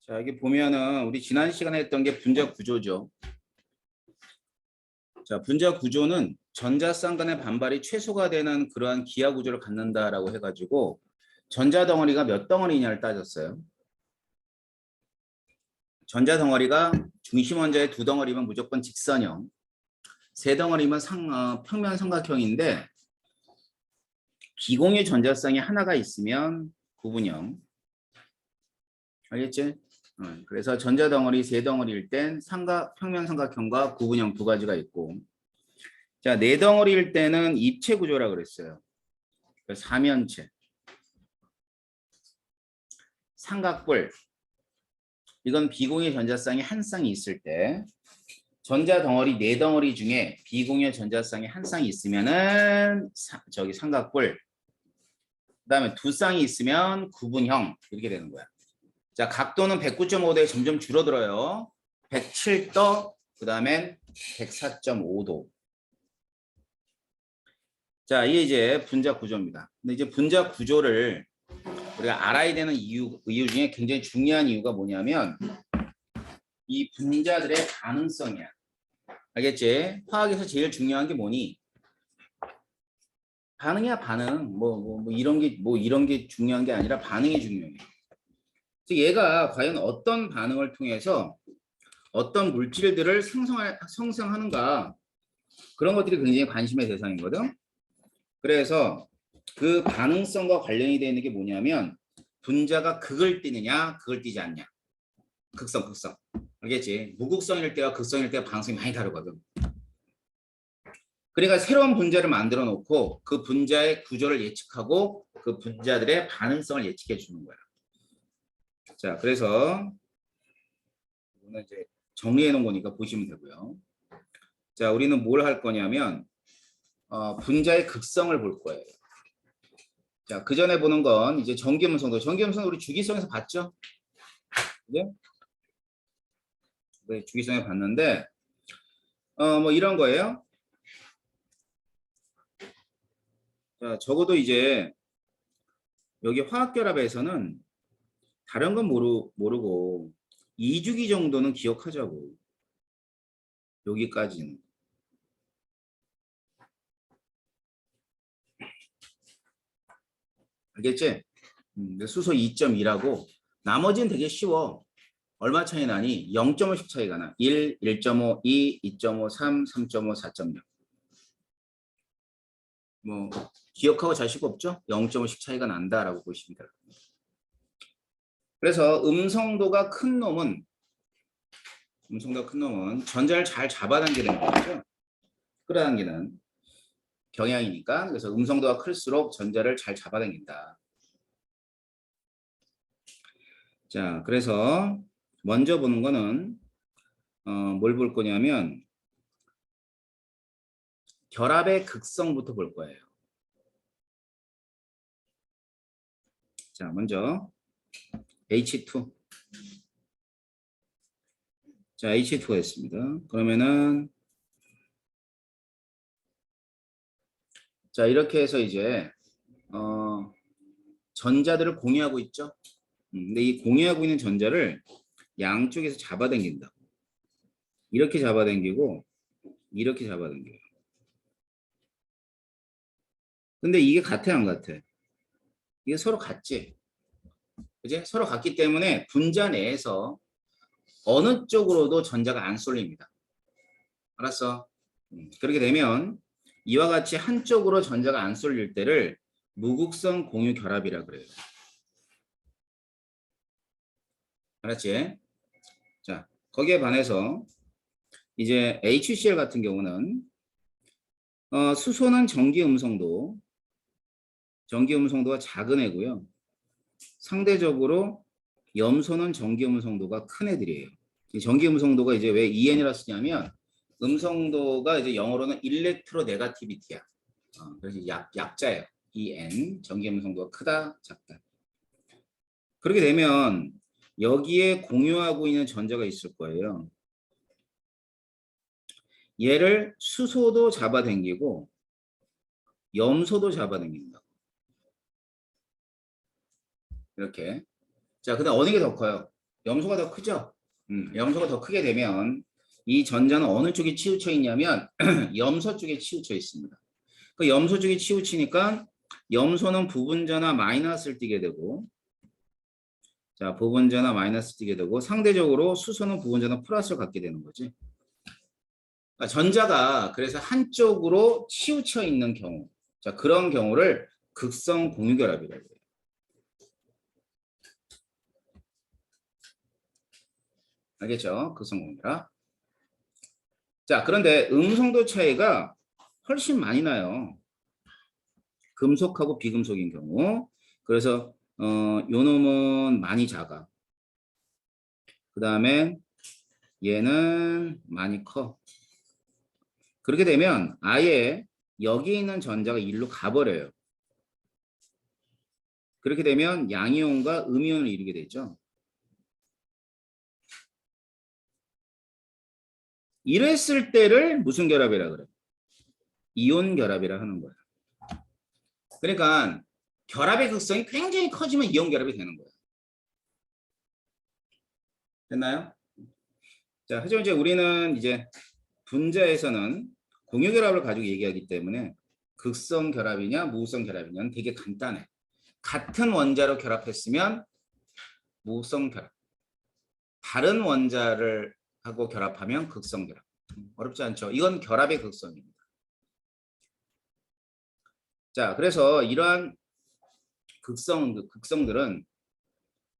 자, 여기 보면은 우리 지난 시간에 했던 게 분자 구조죠. 자, 분자 구조는 전자쌍간의 반발이 최소가 되는 그러한 기하 구조를 갖는다라고 해가지고 전자 덩어리가 몇 덩어리냐를 따졌어요. 전자 덩어리가 중심 원자의 두 덩어리면 무조건 직선형, 세 덩어리면 평면 삼각형인데 기공유 전자쌍이 하나가 있으면 구분형. 알겠지? 그래서 전자 덩어리 세 덩어리일 땐 평면 삼각형과 구분형 두 가지가 있고, 자, 네 덩어리일 때는 입체 구조라 그랬어요. 사면체, 삼각뿔. 이건 비공유 전자쌍이 한 쌍이 있을 때, 전자 덩어리 네 덩어리 중에 비공유 전자쌍이 한 쌍이 있으면은 삼각뿔. 그다음에 두 쌍이 있으면 구분형 이렇게 되는 거야. 자, 각도는 109.5도에 점점 줄어들어요. 107도, 그 다음엔 104.5도. 자, 이게 이제 분자 구조입니다. 근데 이제 분자 구조를 우리가 알아야 되는 이유 중에 굉장히 중요한 이유가 뭐냐면 이 분자들의 가능성이야. 알겠지? 화학에서 제일 중요한 게 뭐니? 반응이야, 반응. 이런 게 중요한 게 아니라 반응이 중요해. 얘가 과연 어떤 반응을 통해서 어떤 물질들을 생성하는가, 그런 것들이 굉장히 관심의 대상이거든. 그래서 그 가능성과 관련이 되어 있는 게 뭐냐면 분자가 극을 띠느냐 극을 띠지 않냐. 극성. 알겠지? 무극성일 때와 극성일 때와 반응성이 많이 다르거든. 그러니까 새로운 분자를 만들어 놓고 그 분자의 구조를 예측하고 그 분자들의 반응성을 예측해 주는 거야. 자, 그래서 이거는 이제 정리해 놓은 거니까 보시면 되고요. 자, 우리는 뭘 할 거냐면 분자의 극성을 볼 거예요. 자, 그 전에 보는 건 이제 전기음성도. 전기음성 우리 주기성에서 봤죠? 그죠? 네, 주기성에 봤는데 이런 거예요. 자, 적어도 이제 여기 화학결합에서는 다른 건 모르고 2주기 정도는 기억하자고. 여기까지는. 알겠지? 수소 2.2라고. 나머지는 되게 쉬워. 얼마 차이 나니? 0.5씩 차이가 나. 1, 1.5, 2, 2.5, 3, 3.5, 4.0. 기억하고 자식 없죠? 0.5씩 차이가 난다라고 보시면 돼요. 그래서 음성도가 큰 놈은 전자를 잘 잡아당기는 거죠. 끌어당기는 경향이니까. 그래서 음성도가 클수록 전자를 잘 잡아당긴다. 자, 그래서 먼저 보는 거는 뭘 볼 거냐면 결합의 극성부터 볼 거예요. 자, 먼저 H2. 자, H2가 있습니다. 그러면은 자, 이렇게 해서 이제 전자들을 공유하고 있죠. 근데 이 공유하고 있는 전자를 양쪽에서 잡아당긴다. 이렇게 잡아당기고 이렇게 잡아당겨요. 근데 이게 같아 안 같아? 이게 서로 같지. 그지? 서로 같기 때문에 분자 내에서 어느 쪽으로도 전자가 안 쏠립니다. 알았어? 그렇게 되면 이와 같이 한쪽으로 전자가 안 쏠릴 때를 무극성 공유 결합이라 그래요. 알았지? 자, 거기에 반해서 이제 HCl 같은 경우는 수소는 전기 음성도가 작은 애고요. 상대적으로 염소는 전기 음성도가 큰 애들이에요. 전기 음성도가 이제 왜 EN이라 쓰냐면 음성도가 이제 영어로는 일렉트로네가티비티야. 그래서 약자예요. EN, 전기 음성도가 크다, 작다. 그렇게 되면 여기에 공유하고 있는 전자가 있을 거예요. 얘를 수소도 잡아당기고 염소도 잡아당긴다. 이렇게. 자, 그다음 어느 게 더 커요? 염소가 더 크죠? 염소가 더 크게 되면 이 전자는 어느 쪽에 치우쳐 있냐면 염소 쪽에 치우쳐 있습니다. 그 염소 쪽에 치우치니까 염소는 부분전화 마이너스를 띠게 되고, 자, 부분전화 마이너스 띠게 되고, 상대적으로 수소는 부분전화 플러스를 갖게 되는 거지. 그러니까 전자가 그래서 한쪽으로 치우쳐 있는 경우, 자, 그런 경우를 극성 공유결합이라고 해요. 알겠죠? 극성 공유결합. 자, 그런데 음성도 차이가 훨씬 많이 나요. 금속하고 비금속인 경우. 그래서 요 놈은 많이 작아. 그 다음에 얘는 많이 커. 그렇게 되면 아예 여기 있는 전자가 일로 가버려요. 그렇게 되면 양이온과 음이온을 이루게 되죠. 이랬을 때를 무슨 결합이라 그래? 이온 결합이라 하는 거야. 그러니까 결합의 극성이 굉장히 커지면 이온 결합이 되는 거야. 됐나요? 자, 하지만 이제 우리는 이제 분자에서는 공유 결합을 가지고 얘기하기 때문에 극성 결합이냐 무극성 결합이냐는 되게 간단해. 같은 원자로 결합했으면 무극성 결합. 다른 원자를 하고 결합하면 극성 결합. 어렵지 않죠? 이건 결합의 극성입니다. 자, 그래서 이러한 극성들은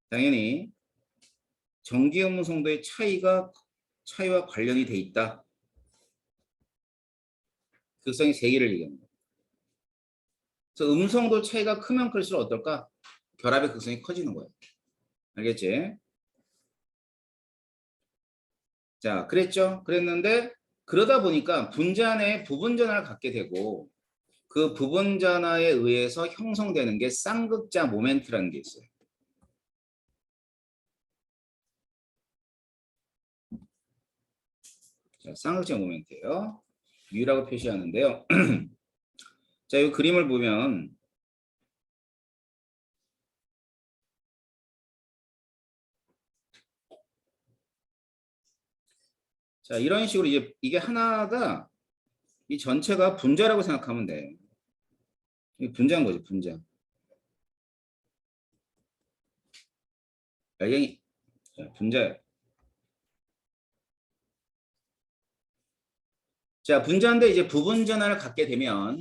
당연히 전기음성도의 차이와 관련이 돼 있다. 극성이 세 개를 얘기합니다. 그래서 음성도 차이가 크면 클수록 어떨까? 결합의 극성이 커지는 거예요. 알겠지? 자, 그랬죠? 그랬는데 그러다 보니까 분자 내에 부분전화를 갖게 되고 그 부분전화에 의해서 형성되는 게 쌍극자 모멘트라는 게 있어요. 자, 쌍극자 모멘트예요. U라고 표시하는데요. 자, 이 그림을 보면 자, 이런 식으로 이게 하나가 이 전체가 분자라고 생각하면 돼. 이게 분자인 거지, 분자. 발경이 분자예요. 자, 분자인데 이제 부분전화를 갖게 되면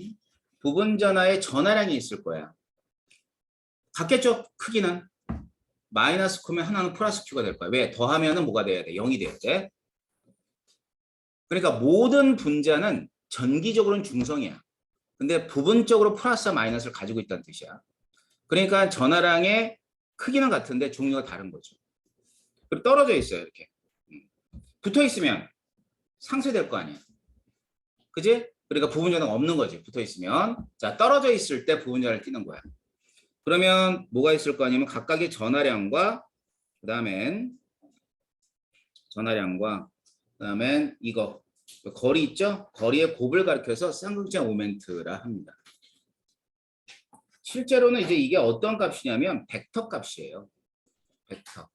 부분전화에 전화량이 있을 거야. 같겠죠? 크기는. 마이너스 Q면 하나는 플러스 Q가 될 거야. 왜? 더하면은 뭐가 돼야 돼? 0이 돼야 돼. 그러니까 모든 분자는 전기적으로는 중성이야. 근데 부분적으로 플러스와 마이너스를 가지고 있다는 뜻이야. 그러니까 전화량의 크기는 같은데 종류가 다른 거죠. 그리고 떨어져 있어요, 이렇게. 붙어 있으면 상쇄될 거 아니야. 그지? 그러니까 부분전화가 없는 거지, 붙어 있으면. 자, 떨어져 있을 때 부분전화를 띄는 거야. 그러면 뭐가 있을 거 아니면 각각의 전화량과 그다음엔 이거 거리 있죠? 거리의 곱을 가리켜서 쌍극자 모멘트라 합니다. 실제로는 이제 이게 어떤 값이냐면 벡터 값이에요. 벡터.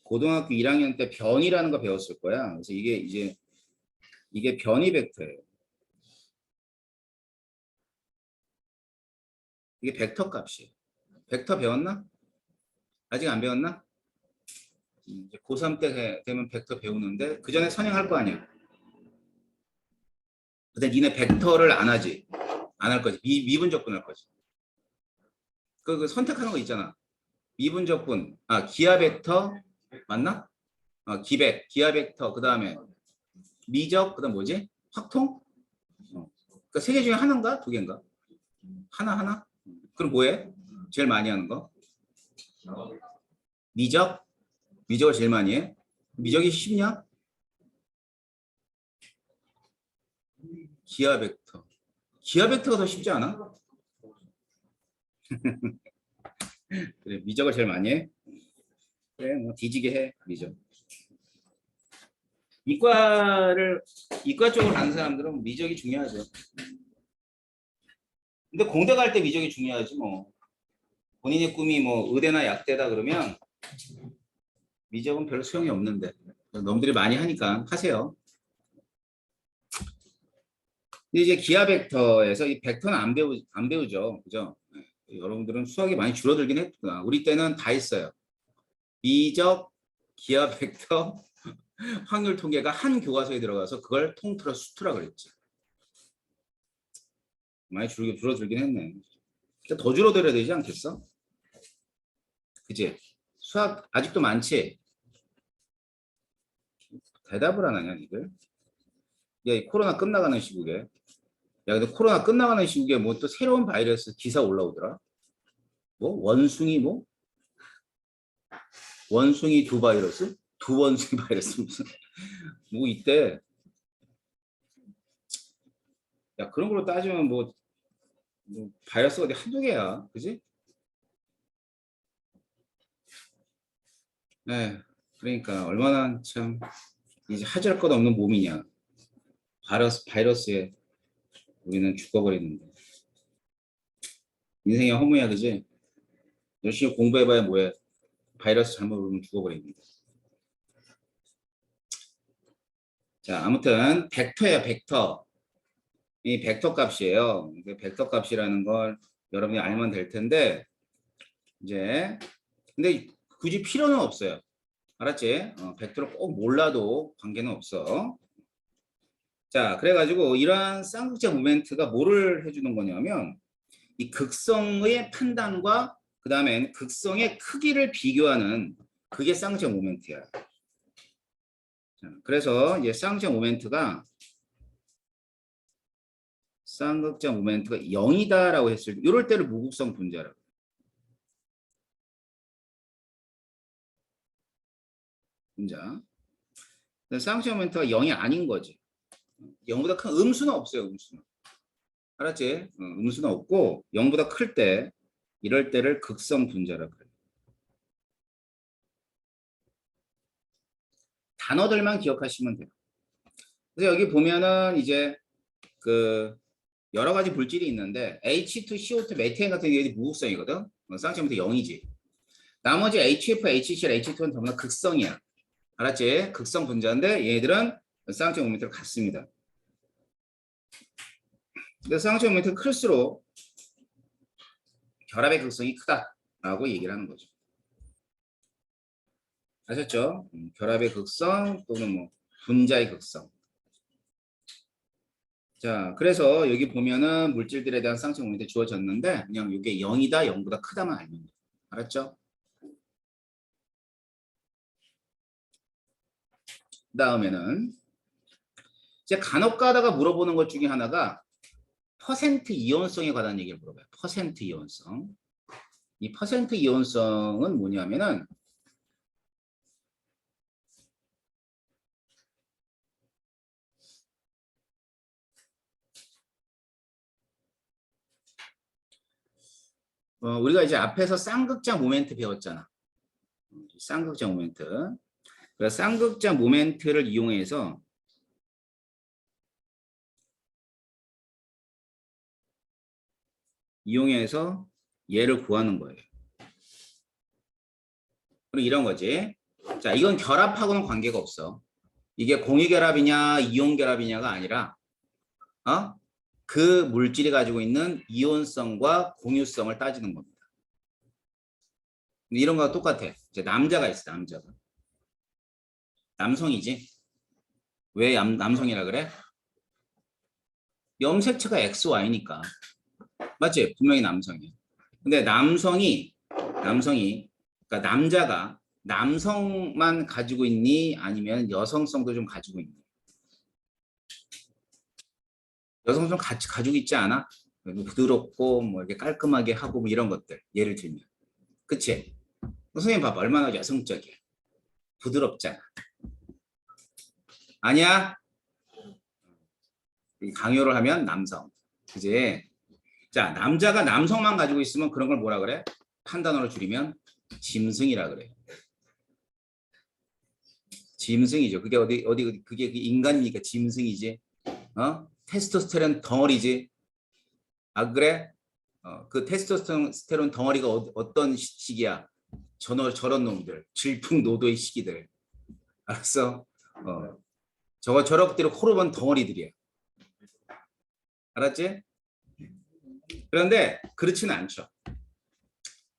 고등학교 1학년 때 변이라는 거 배웠을 거야. 그래서 이게 변이 벡터예요. 이게 벡터 값이에요. 벡터 배웠나? 아직 안 배웠나? 이제 고3 때 되면 벡터 배우는데 그 전에 선행할 거 아니야. 근데 니네 벡터를 안 하지. 안 할 거지. 미분적분 할 거지. 그 선택하는 거 있잖아. 미분적분. 기하 벡터 맞나? 기하 벡터. 그다음에 미적. 그다음 뭐지? 확통? 그러니까 세 개 중에 하나인가? 두 개인가? 하나? 그럼 뭐해? 제일 많이 하는 거? 미적? 미적을 제일 많이 해? 미적이 쉽냐? 기하 벡터. 기하 벡터가 더 쉽지 않아? 그래, 미적을 제일 많이 해? 그래, 뭐 뒤지게 해, 미적. 이과 쪽으로 가는 사람들은 미적이 중요하죠. 근데 공대 갈 때 미적이 중요하지 뭐. 본인의 꿈이 뭐 의대나 약대다 그러면 미적은 별로 소용이 없는데 놈들이 많이 하니까 하세요. 근데 이제 기하 벡터에서 이 벡터는 안 배우죠, 그죠? 여러분들은 수학이 많이 줄어들긴 했구나. 우리 때는 다 했어요. 미적, 기하 벡터, 확률 통계가 한 교과서에 들어가서 그걸 통틀어 수투라 그랬지. 많이 줄어들긴 했네. 더 줄어들어야 되지 않겠어? 그치? 수학 아직도 많지? 대답을 안 하냐, 니들? 야, 이 코로나 끝나가는 시국에. 야, 근데 코로나 끝나가는 시국에 뭐 또 새로운 바이러스 기사 올라오더라? 뭐? 원숭이 뭐? 원숭이 두 바이러스? 두 원숭이 바이러스 무슨? 뭐 이때. 야, 그런 걸로 따지면 뭐 바이러스가 어디 한두 개야. 그지? 네. 그러니까 얼마나 참 이제 하질 것 없는 몸이냐. 바이러스에 우리는 죽어버리는데. 인생이 허무야, 그지? 열심히 공부해봐야 뭐해. 바이러스 잘못 오면 죽어버립니다. 자, 아무튼 벡터야, 벡터. 이 벡터 값이에요. 벡터 값이라는 걸 여러분이 알면 될 텐데 이제 근데 굳이 필요는 없어요. 알았지? 벡터를 꼭 몰라도 관계는 없어. 자, 그래가지고 이러한 쌍극자 모멘트가 뭐를 해주는 거냐면 이 극성의 판단과 그 다음엔 극성의 크기를 비교하는 그게 쌍극자 모멘트야. 자, 그래서 이제 쌍극자 모멘트가 0이다라고 했을 때 이럴 때를 무극성 분자라고. 분자. 쌍극자 모멘트가 0이 아닌 거지. 0보다 큰 음수는 없어요. 음수는. 알았지? 음수는 없고 0보다 클 때 이럴 때를 극성 분자라고 해요. 단어들만 기억하시면 돼요. 그래서 여기 보면은 이제 그 여러 가지 물질이 있는데 H2, CO2, 메테인 같은 게 무극성이거든. 쌍극자부터 0이지. 나머지 HF, HCl, H2는 전부 다 극성이야. 알았지? 극성 분자인데 얘네들은 쌍극자 모멘트가 같습니다. 그래서 쌍극자 모멘트가 클수록 결합의 극성이 크다라고 얘기를 하는 거죠. 아셨죠? 결합의 극성 또는 뭐 분자의 극성. 자, 그래서 여기 보면은 물질들에 대한 쌍극자 모멘트 주어졌는데 그냥 이게 0이다, 0보다 크다만 알면 돼. 알았죠? 다음에는 이제 간혹 가다가 물어보는 것 중에 하나가 퍼센트 이온성에 관한 얘기를 물어봐요. 퍼센트 이온성. 이 퍼센트 이온성은 뭐냐면은 우리가 이제 앞에서 쌍극자 모멘트 배웠잖아. 쌍극자 모멘트. 그래서 쌍극자 모멘트를 이용해서 얘를 구하는 거예요. 그럼 이런 거지. 자, 이건 결합하고는 관계가 없어. 이게 공유결합이냐 이온결합이냐가 아니라 그 물질이 가지고 있는 이온성과 공유성을 따지는 겁니다. 이런 거와 똑같아. 이제 남자가 있어, 남자가. 남성이지. 왜 남성이라 그래? 염색체가 XY니까. 맞지? 분명히 남성이야. 근데 남성이 그러니까 남자가 남성만 가지고 있니? 아니면 여성성도 좀 가지고 있니? 여성성 같이 가지고 있지 않아? 부드럽고 뭐 이렇게 깔끔하게 하고 뭐 이런 것들. 예를 들면. 그치? 선생님 봐봐. 얼마나 여성적이야. 부드럽잖아. 아니야? 강요를 하면 남성. 그지? 자, 남자가 남성만 가지고 있으면 그런 걸 뭐라 그래? 판단어로 줄이면 짐승이라 그래. 짐승이죠. 그게 그게 인간이니까 짐승이지. 테스토스테론 덩어리지. 아, 그래? 그 테스토스테론 덩어리가 어떤 식이야? 저런 놈들, 질풍노도의 시기들. 알았어? 저것대로 호르몬 덩어리들이야. 알았지? 그런데 그렇지는 않죠.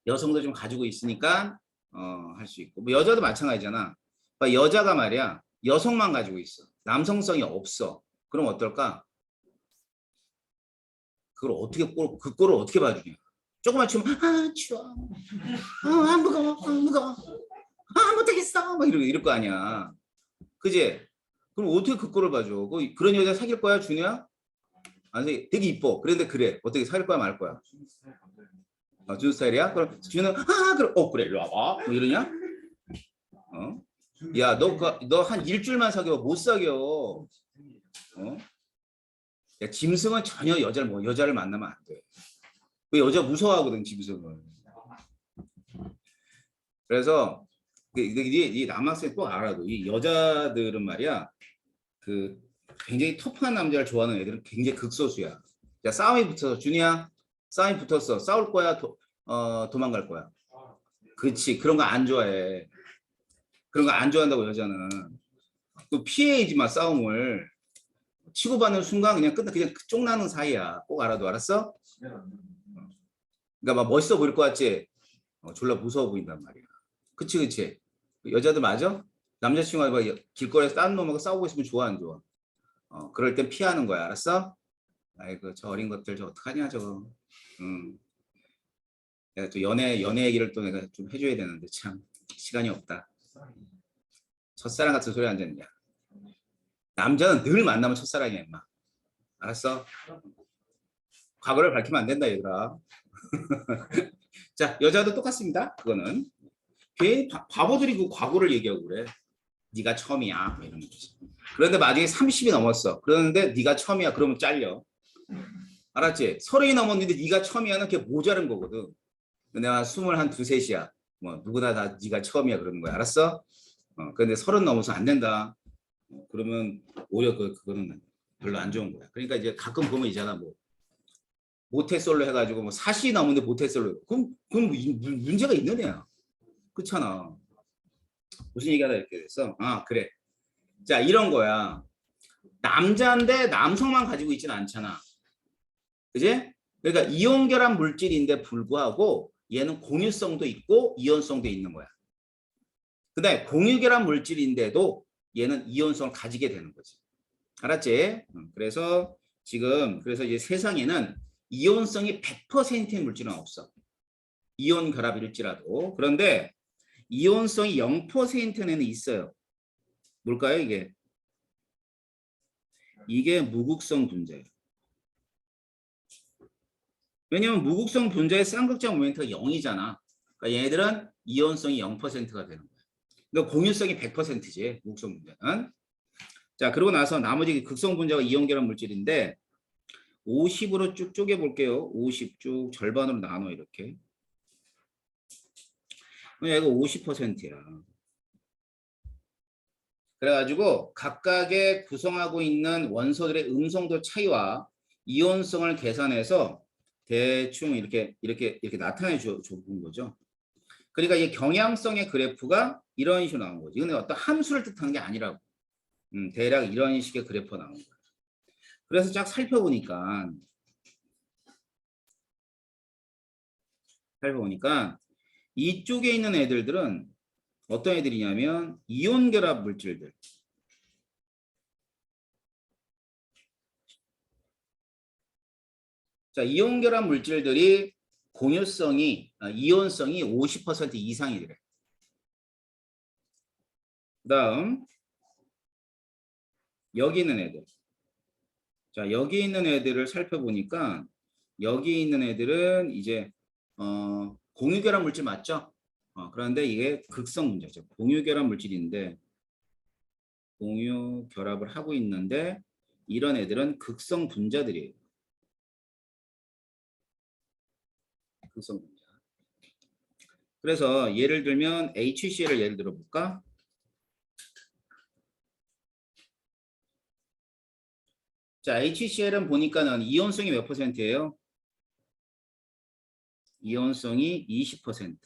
여성도 좀 가지고 있으니까 할 수 있고, 뭐 여자도 마찬가지잖아. 그러니까 여자가 말이야, 여성만 가지고 있어. 남성성이 없어. 그럼 어떨까? 그 꼴을 어떻게 봐주냐? 조금만 추면 추워, 안 무거워, 안 무거워, 못하겠어, 막 이럴 거 아니야. 그지? 그럼 어떻게 그 꼴을 봐줘? 그런 여자 사귈 거야, 준이야? 아니, 되게 이뻐. 그런데 그래, 어떻게 사귈 거야, 말 거야? 준 스타일이야? 그럼 준은 그럼 그래, 일로 와봐. 뭐 이러냐? 야, 너 한 일주일만 사귀어 못 사귀어. 야, 짐승은 전혀 여자를 만나면 안 돼. 그 여자 무서워하거든, 짐승은. 그래서 이 남학생 꼭 알아도 이 여자들은 말이야, 그 굉장히 터프한 남자를 좋아하는 애들은 굉장히 극소수야. 야, 싸움이 붙어서 준이야, 싸움이 붙었어. 싸울 거야, 도망갈 거야. 그렇지, 그런 거 안 좋아해. 그런 거 안 좋아한다고 여자는. 또 피해야지 마, 싸움을. 치고받는 순간 그냥 쪽나는 사이야. 꼭 알아도. 알았어? 그러니까 막 멋있어 보일 것 같지? 졸라 무서워 보인단 말이야. 그치. 여자들 맞아? 남자친구가 막 길거리에서 다른 놈하고 싸우고 있으면 좋아, 안 좋아? 그럴 땐 피하는 거야. 알았어? 아이고, 저 어린 것들 저 어떡하냐 저거. 내가 또 연애 얘기를 또 내가 좀 해줘야 되는데 참 시간이 없다. 첫사랑 같은 소리 안 듣냐? 남자는 늘 만나면 첫사랑이야, 임마. 알았어? 과거를 밝히면 안 된다, 얘들아. 자, 여자도 똑같습니다. 그거는 괜히 바보들이 그 과거를 얘기하고 그래. 네가 처음이야, 이런 거지. 그런데 만약에 30이 넘었어. 그러는데 네가 처음이야, 그러면 잘려. 알았지? 30이 넘었는데 네가 처음이야는 그게 모자른 거거든. 내가 22, 3이야. 뭐 누구나 다 네가 처음이야 그러는 거야. 알았어? 근데 30 넘어서 안 된다. 그러면 오히려 그거는 별로 안 좋은 거야. 그러니까 이제 가끔 보면 있잖아, 뭐 모태솔로 해가지고 뭐 40이 넘는데 모태솔로. 그건 문제가 있는 애야. 그렇잖아. 무슨 얘기하다 이렇게 됐어? 그래. 자, 이런 거야. 남자인데 남성만 가지고 있지는 않잖아. 그지? 그러니까 이온결합 물질인데 불구하고 얘는 공유성도 있고 이온성도 있는 거야. 그다음에 공유결합 물질인데도 얘는 이온성을 가지게 되는 거지. 알았지? 그래서 이제 세상에는 이온성이 100%의 물질은 없어. 이온 결합일지라도. 그런데 이온성이 0%는 있어요. 뭘까요, 이게? 이게 무극성 분자예요. 왜냐면 무극성 분자의 쌍극장 모멘트가 0이잖아. 그러니까 얘네들은 이온성이 0%가 되는 거야. 그러니까 공유성이 100%지, 무극성 분자는. 자, 그러고 나서 나머지 극성 분자가 이온 결합 물질인데 50으로 쭉 쪼개 볼게요. 50 쭉 절반으로 나눠 이렇게. 얘가 50%야. 그래가지고 각각의 구성하고 있는 원소들의 음성도 차이와 이온성을 계산해서 대충 이렇게 나타내 준 거죠. 그러니까 이 경향성의 그래프가 이런 식으로 나온 거지. 근데 어떤 함수를 뜻하는 게 아니라고. 대략 이런 식의 그래프가 나온 거야. 그래서 쫙 살펴보니까 이쪽에 있는 애들은 어떤 애들이냐면 이온 결합 물질들. 자, 이온 결합 물질들이 이온성이 50% 이상이 그래. 그다음 여기 있는 애들. 자, 여기 있는 애들을 살펴보니까 여기 있는 애들은 이제 공유결합 물질 맞죠? 그런데 이게 극성 분자죠. 공유결합 물질인데 공유결합을 하고 있는데 이런 애들은 극성 분자들이에요. 극성 분자. 그래서 예를 들면 HCl을 예를 들어 볼까? 자, HCl은 보니까는 이온성이 몇 %예요? 이온성이 20%.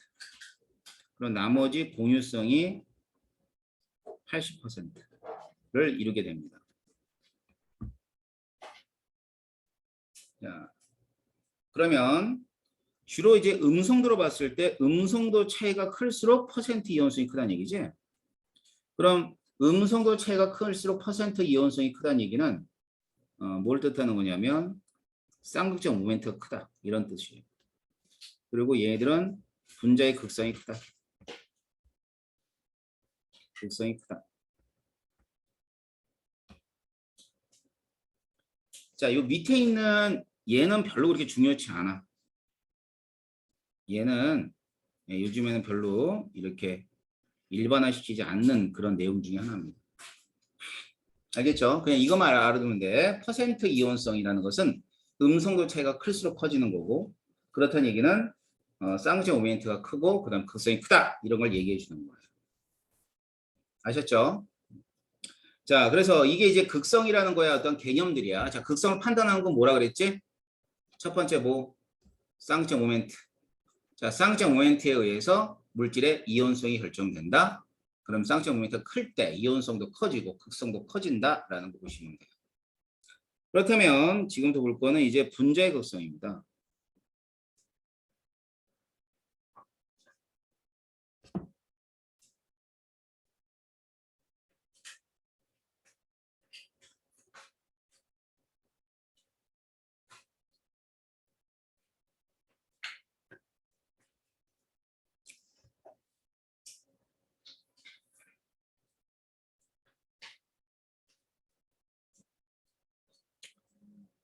그럼 나머지 공유성이 80%를 이루게 됩니다. 자, 그러면 주로 이제 음성도로 봤을 때 음성도 차이가 클수록 퍼센트 이온성이 크다는 얘기지. 그럼 음성도 차이가 클수록 퍼센트 이온성이 크다는 얘기는 뭘 뜻하는 거냐면 쌍극적 모멘트가 크다 이런 뜻이에요. 그리고 얘네들은 분자의 극성이 크다. 극성이 크다. 자, 요 밑에 있는 얘는 별로 그렇게 중요치 않아. 얘는 요즘에는 별로 이렇게 일반화시키지 않는 그런 내용 중에 하나입니다. 알겠죠? 그냥 이것만 알아두면 돼. 퍼센트 이온성이라는 것은 음성도 차이가 클수록 커지는 거고, 그렇다는 얘기는 쌍극적 모멘트가 크고 그다음 극성이 크다 이런 걸 얘기해 주는 거예요. 아셨죠? 자, 그래서 이게 이제 극성이라는 거야 어떤 개념들이야. 자, 극성을 판단하는 건 뭐라 그랬지? 첫 번째 뭐 쌍극적 모멘트. 자, 쌍극적 모멘트에 의해서 물질의 이온성이 결정된다. 그럼 쌍극적 모멘트가 클 때 이온성도 커지고 극성도 커진다라는 거 보시면 돼요. 그렇다면 지금도 볼 거는 이제 분자의 극성입니다.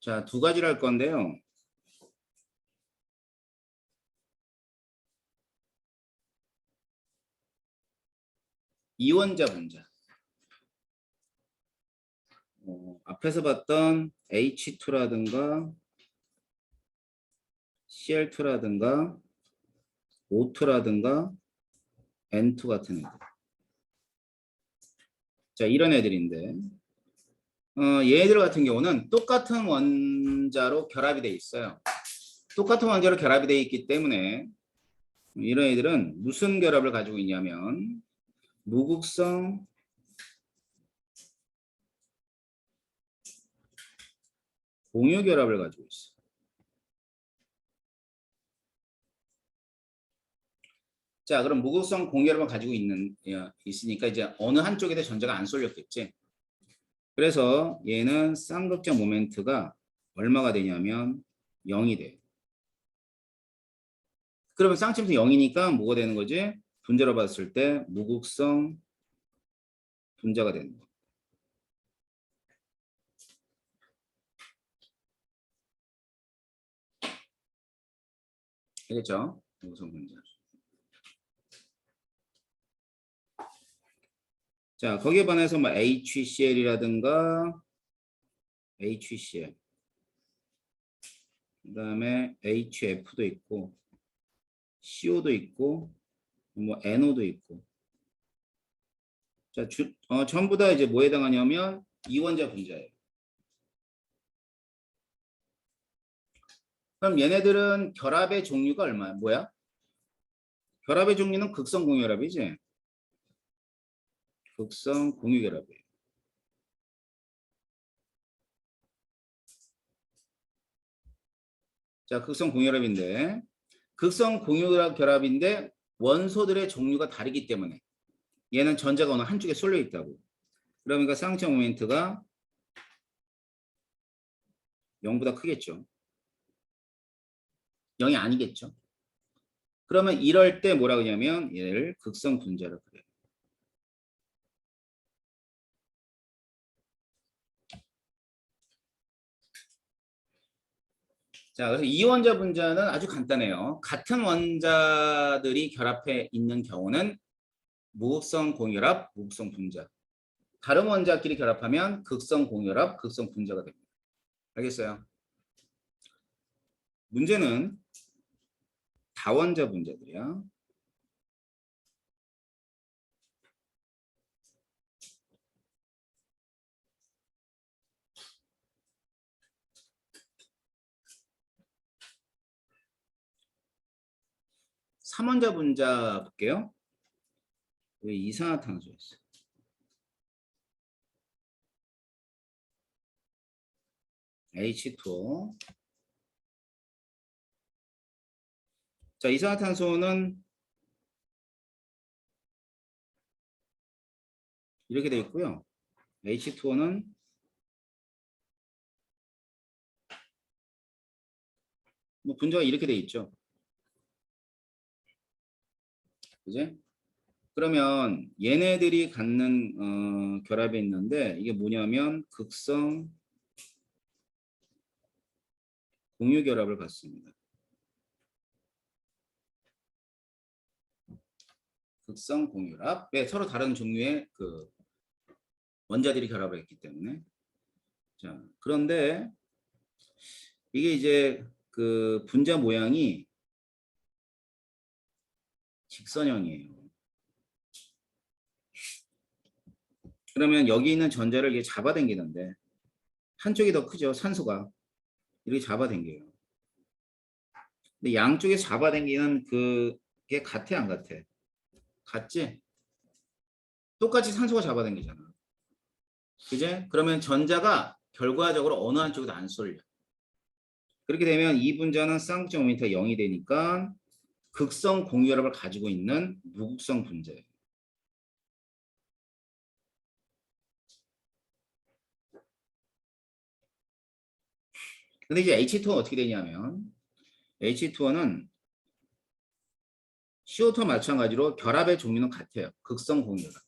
자, 두 가지를 할 건데요. 이원자 분자. 앞에서 봤던 H2라든가 Cl2라든가 O2라든가 N2 같은 애들. 자, 이런 애들인데 얘들 같은 경우는 똑같은 원자로 결합이 돼 있어요. 똑같은 원자로 결합이 돼 있기 때문에 이런 애들은 무슨 결합을 가지고 있냐면 무극성 공유 결합을 가지고 있어요. 자, 그럼 무극성 공유결합을 가지고 있으니까 이제 어느 한쪽에도 전자가 안 쏠렸겠지. 그래서 얘는 쌍극적 모멘트가 얼마가 되냐면 0이 돼요. 그러면 쌍침수 0이니까 뭐가 되는 거지? 분자로 봤을 때 무극성 분자가 되는 거. 알겠죠? 무극성 분자. 자, 거기에 반해서 뭐 HCl이라든가 HCl, 그다음에 HF도 있고 CO도 있고 뭐 NO도 있고. 자, 전부 다 이제 뭐에 해당하냐면 이원자 분자예요. 그럼 얘네들은 결합의 종류가 얼마야? 뭐야? 결합의 종류는 극성 공유결합이지. 극성 공유결합이에요. 자, 극성 공유결합인데 극성 공유결합인데 원소들의 종류가 다르기 때문에 얘는 전자가 어느 한쪽에 쏠려 있다고. 그러니까 쌍극적 모멘트가 0보다 크겠죠. 0이 아니겠죠. 그러면 이럴 때 뭐라 그러냐면 얘를 극성 분자라 그래요. 자, 그래서 이원자 분자는 아주 간단해요. 같은 원자들이 결합해 있는 경우는 무극성 공유결합, 무극성 분자. 다른 원자끼리 결합하면 극성 공유결합, 극성 분자가 됩니다. 알겠어요? 문제는 다원자 분자들이야. 삼원자 분자 볼게요. 왜 이산화탄소였어? H2O. 자, 이산화탄소는 이렇게 되어 있고요. H2O는 뭐 분자가 이렇게 되어 있죠. 그지? 그러면 얘네들이 갖는 결합이 있는데 이게 뭐냐면 극성 공유 결합을 갖습니다. 극성 공유결합. 왜? 서로 다른 종류의 그 원자들이 결합을 했기 때문에. 자, 그런데 이게 이제 그 분자 모양이 직선형이에요. 그러면 여기 있는 전자를 이게 잡아당기는데 한쪽이 더 크죠. 산소가 이렇게 잡아당겨요. 근데 양쪽에 잡아당기는 그게 같아 안 같아? 같지? 똑같이 산소가 잡아당기잖아. 그제? 그러면 전자가 결과적으로 어느 한쪽에도 안 쏠려. 그렇게 되면 이 분자는 쌍극점 모멘트가 0이 되니까 극성 공유결합을 가지고 있는 무극성 분자예요. 근데 이제 H2O는 어떻게 되냐면 H2O는 CO2와 마찬가지로 결합의 종류는 같아요. 극성 공유결합.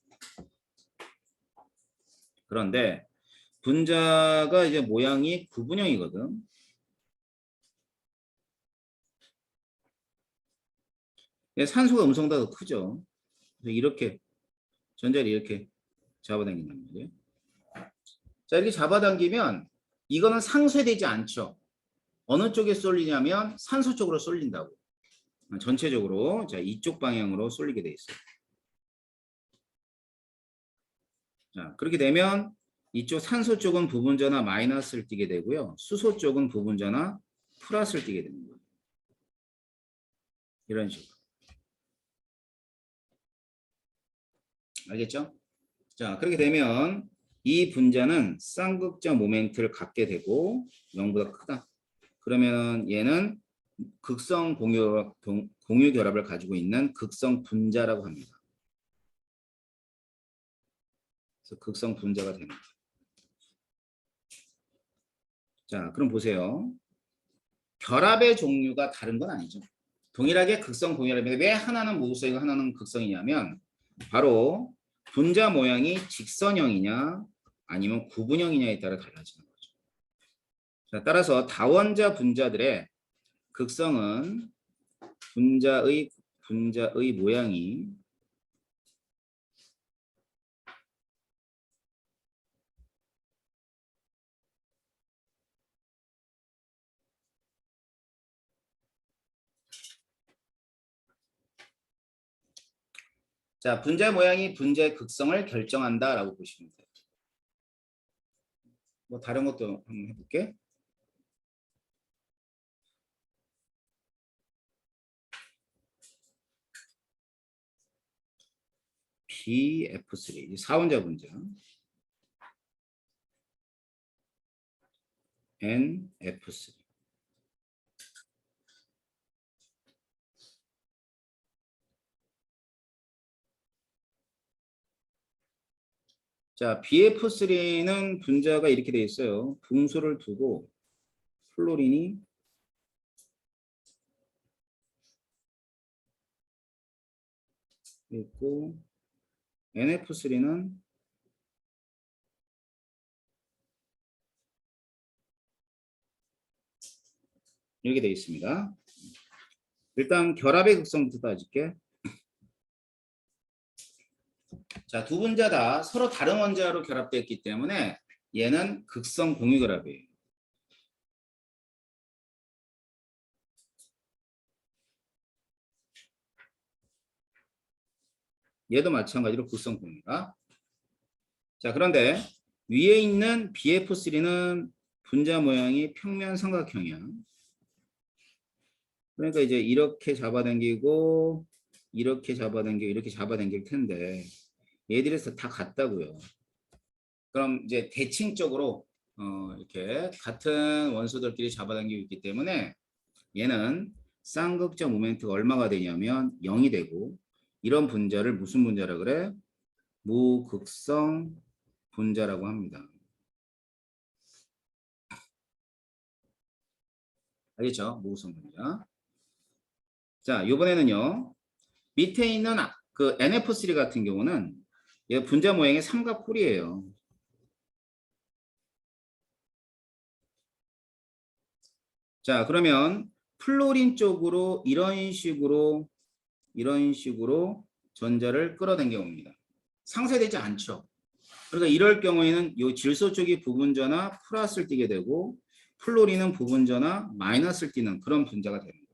그런데 분자가 이제 모양이 구분형이거든. 산소가 음성보다 더 크죠. 그래서 이렇게 전자를 이렇게 잡아당긴단 말이에요. 자, 이렇게 잡아당기면 이거는 상쇄되지 않죠. 어느 쪽에 쏠리냐면 산소 쪽으로 쏠린다고. 전체적으로 자, 이쪽 방향으로 쏠리게 돼 있어요. 자, 그렇게 되면 이쪽 산소 쪽은 부분자나 마이너스를 띠게 되고요. 수소 쪽은 부분자나 플러스를 띠게 되는 거예요. 이런 식으로. 알겠죠? 자, 그렇게 되면 이 분자는 쌍극자 모멘트를 갖게 되고 0보다 크다. 그러면 얘는 극성 공유 결합을 가지고 있는 극성 분자라고 합니다. 그래서 극성 분자가 됩니다. 자, 그럼 보세요. 결합의 종류가 다른 건 아니죠. 동일하게 극성 공유결합인데 왜 하나는 무극성이고 하나는 극성이냐면 바로 분자 모양이 직선형이냐 아니면 구분형이냐에 따라 달라지는 거죠. 자, 따라서 다원자 분자들의 극성은 분자의 모양이 자, 분자 모양이 분자의 극성을 결정한다라고 보시면 돼요. 뭐 다른 것도 한번 해볼게. BF3 4원자 분자 NF3 자, BF3는 분자가 이렇게 돼 있어요. 붕소를 두고 플로린이 있고 NF3는 이렇게 돼 있습니다. 일단 결합의 극성부터 따질게. 자, 두 분자 다 서로 다른 원자로 결합되었기 때문에 얘는 극성 공유 결합이에요. 얘도 마찬가지로 극성 공유가. 자, 그런데 위에 있는 BF3는 분자 모양이 평면 삼각형이야. 그러니까 이제 이렇게 잡아당기고 이렇게 잡아당겨 이렇게 잡아당길 텐데 얘들이 다 같다고요. 그럼 이제 대칭적으로 이렇게 같은 원소들끼리 잡아당기고 있기 때문에 얘는 쌍극적 모멘트가 얼마가 되냐면 0이 되고 이런 분자를 무슨 분자라 그래? 무극성 분자라고 합니다. 알겠죠? 무극성 분자. 자, 이번에는요. 밑에 있는 그 NF3 같은 경우는 얘 분자 모양이 삼각홀이에요. 자, 그러면 플로린 쪽으로 이런 식으로 전자를 끌어당겨 옵니다. 상쇄되지 않죠. 그러니까 이럴 경우에는 이 질소 쪽이 부분자나 플러스를 띠게 되고 플로린은 부분자나 마이너스를 띠는 그런 분자가 되는 거예요.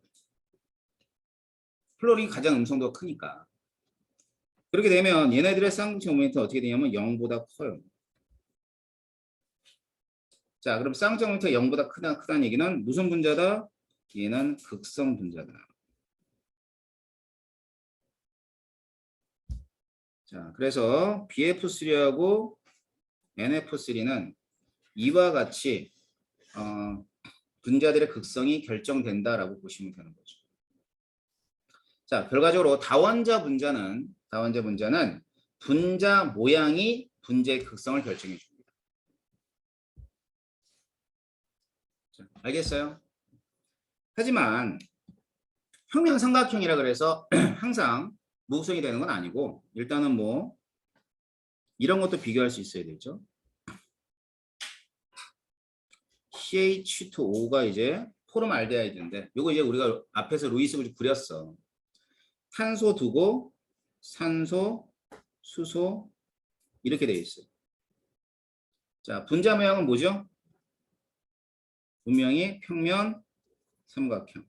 플로린이 가장 음성도가 크니까. 그렇게 되면 얘네들의 쌍극적 모멘트가 어떻게 되냐면 0보다 커요. 자, 그럼 쌍극적 모멘트가 0보다 크다는 얘기는 무슨 분자다? 얘는 극성 분자다. 자, 그래서 BF3하고 NF3는 이와 같이 분자들의 극성이 결정된다라고 보시면 되는 거죠. 자, 결과적으로 다원자 분자는 분자 모양이 분자의 극성을 결정해 줍니다. 자, 알겠어요? 하지만 평면삼각형이라 그래서 항상 무극성이 되는 건 아니고 일단은 뭐 이런 것도 비교할 수 있어야 되죠. CH2O가 이제 포름알데하이드인데 요거 이제 우리가 앞에서 루이스 그룹 그렸어. 탄소 두고 산소, 수소 이렇게 되어 있어요. 자, 분자 모양은 뭐죠? 분명히 평면 삼각형.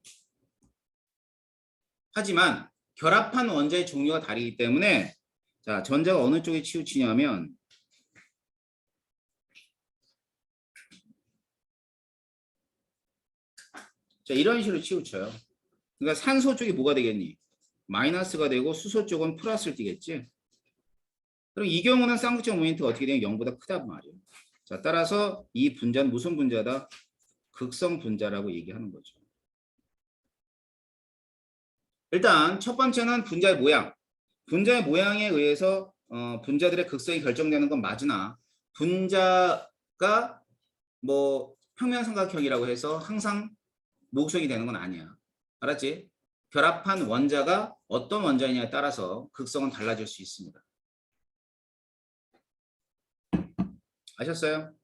하지만 결합한 원자의 종류가 다르기 때문에 자, 전자가 어느 쪽에 치우치냐면 자, 이런 식으로 치우쳐요. 그러니까 산소 쪽이 뭐가 되겠니? 마이너스가 되고 수소 쪽은 플러스를 띠겠지. 그럼 이 경우는 쌍극적 모멘트가 어떻게 되면 0보다 크단 말이에요. 자, 따라서 이 분자는 무슨 분자다? 극성 분자라고 얘기하는 거죠. 일단 첫 번째는 분자의 모양. 분자의 모양에 의해서 분자들의 극성이 결정되는 건 맞으나 분자가 뭐 평면삼각형이라고 해서 항상 목적이 되는 건 아니야. 알았지? 결합한 원자가 어떤 원자이냐에 따라서 극성은 달라질 수 있습니다. 아셨어요?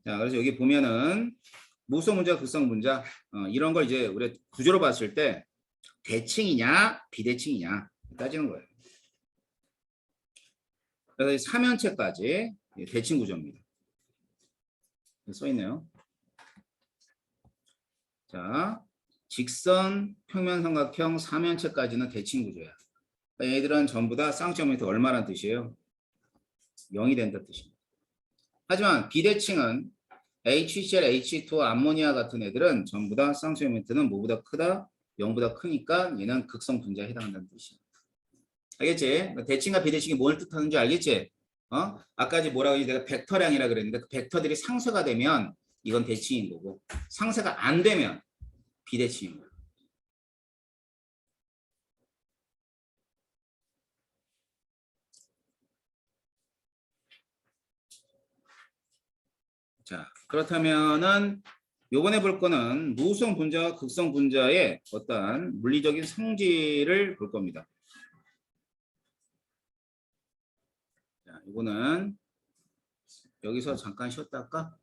자, 그래서 여기 보면은 무수성 분자, 극성 분자 이런 걸 이제 우리 구조로 봤을 때 대칭이냐 비대칭이냐 따지는 거예요. 그래서 3연체까지 대칭 구조입니다. 써 있네요. 자, 직선, 평면삼각형, 3연체까지는 대칭 구조야. 그러니까 얘들은 전부 다 쌍극적 모멘트 얼마란 뜻이에요? 0이 된다는 뜻입니다. 하지만 비대칭은 HCl, H2, 암모니아 같은 애들은 전부 다 쌍극적 모멘트는 뭐보다 크다? 0보다 크니까 얘는 극성 분자에 해당한다는 뜻이야. 알겠지? 대칭과 비대칭이 뭘 뜻하는지 알겠지? 아까 뭐라고 내가 벡터량이라 그랬는데 그 벡터들이 상쇄가 되면 이건 대칭인 거고 상쇄가 안 되면 비대칭인 거야. 자, 그렇다면은 요번에 볼 거는 무수성 분자와 극성 분자의 어떤 물리적인 성질을 볼 겁니다. 자, 이거는 여기서 잠깐 쉬었다가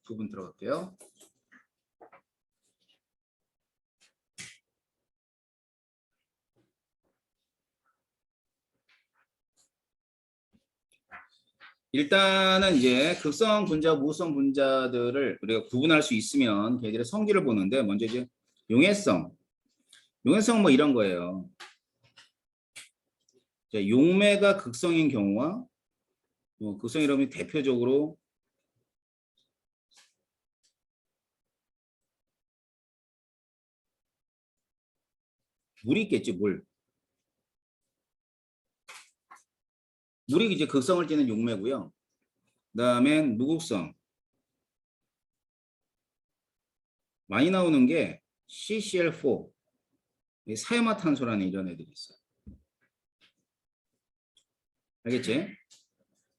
부분 들어갈게요. 일단은 이제 극성 분자, 무극성 분자들을 우리가 구분할 수 있으면 걔들의 성질을 보는데 먼저 이제 용해성 뭐 이런 거예요. 자, 용매가 극성인 경우와 극성이라면 대표적으로 물이 있겠지, 물. 물이 이제 극성을 띠는 용매고요. 그다음에 무극성. 많이 나오는 게 CCl4, 사유마탄소라는 이런 애들이 있어요. 알겠지?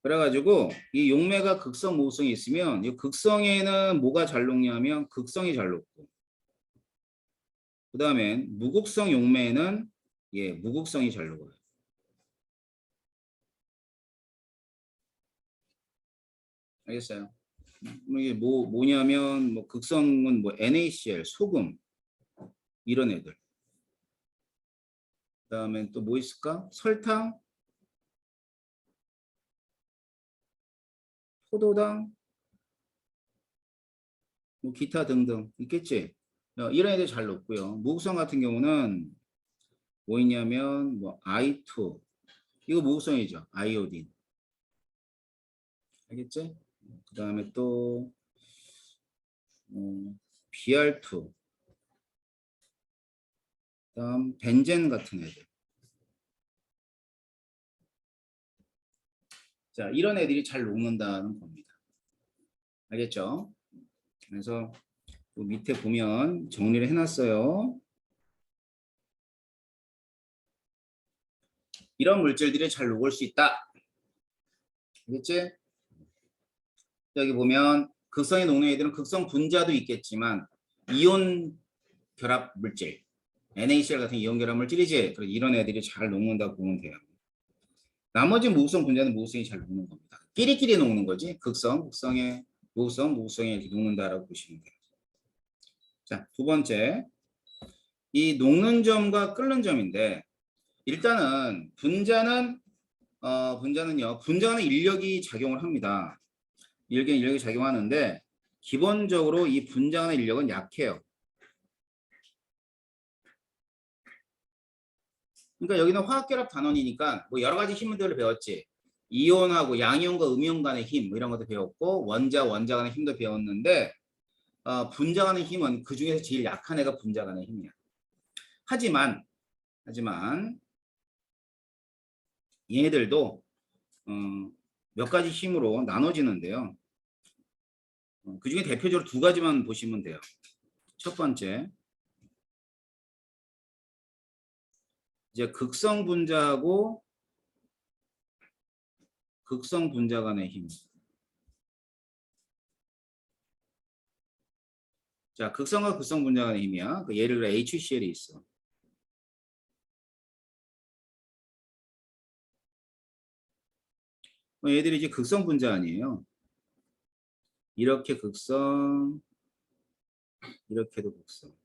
그래가지고 이 용매가 극성, 무극성이 있으면 이 극성에는 뭐가 잘 녹냐면 극성이 잘 녹고, 그 다음에 무극성 용매는 무극성이 잘 녹아요. 알겠어요? 이게 뭐냐면 뭐 극성은 뭐 NaCl, 소금 이런 애들. 그다음에 또 뭐 있을까? 설탕, 포도당, 뭐 기타 등등 있겠지. 이런 애들 잘 녹고요. 무극성 같은 경우는 뭐 있냐면 뭐 I2, 이거 무극성이죠. 아이오딘. 알겠지? 그다음에 또 BR2, 그다음 벤젠 같은 애들. 자, 이런 애들이 잘 녹는다는 겁니다. 알겠죠? 그래서 밑에 보면 정리를 해놨어요. 이런 물질들이 잘 녹을 수 있다. 알겠지? 여기 보면 극성에 녹는 애들은 극성 분자도 있겠지만 이온 결합 물질, NaCl 같은 이온 결합 물질이지. 그래서 이런 애들이 잘 녹는다고 보면 돼요. 나머지 무극성 분자는 무극성이 잘 녹는 겁니다. 끼리끼리 녹는 거지. 극성, 극성에 무극성, 무극성에 이렇게 녹는다라고 보시면 돼요. 자, 두 번째, 이 녹는 점과 끓는 점인데, 일단은 분자는 인력이 작용을 합니다. 인력이 작용하는데 기본적으로 이 분자간의 인력은 약해요. 그러니까 여기는 화학결합 단원이니까 뭐 여러 가지 힘들을 배웠지. 이온하고 양이온과 음이온 간의 힘, 뭐 이런 것도 배웠고, 원자 간의 힘도 배웠는데, 분자 간의 힘은 그 중에서 제일 약한 애가 분자 간의 힘이야. 하지만 얘네들도 몇 가지 힘으로 나눠지는데요. 그 중에 대표적으로 두 가지만 보시면 돼요. 첫 번째, 이제 극성 분자하고 극성 분자 간의 힘. 자, 극성과 극성 분자 간의 힘이야. 그 예를 들어 HCl이 있어. 얘들이 이제 극성 분자 아니에요. 이렇게 극성, 이렇게도 극성.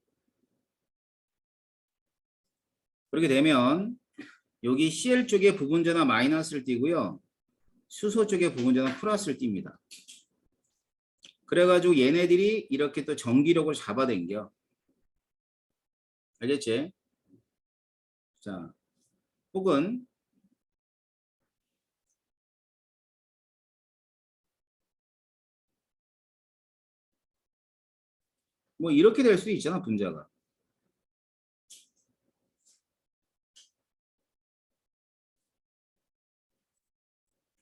그렇게 되면 여기 Cl 쪽에 부분자나 마이너스를 띄고요. 수소 쪽에 부분자나 플러스를 띱니다. 그래가지고 얘네들이 이렇게 또 전기력을 잡아당겨. 알겠지? 자, 혹은 뭐 이렇게 될 수도 있잖아, 분자가.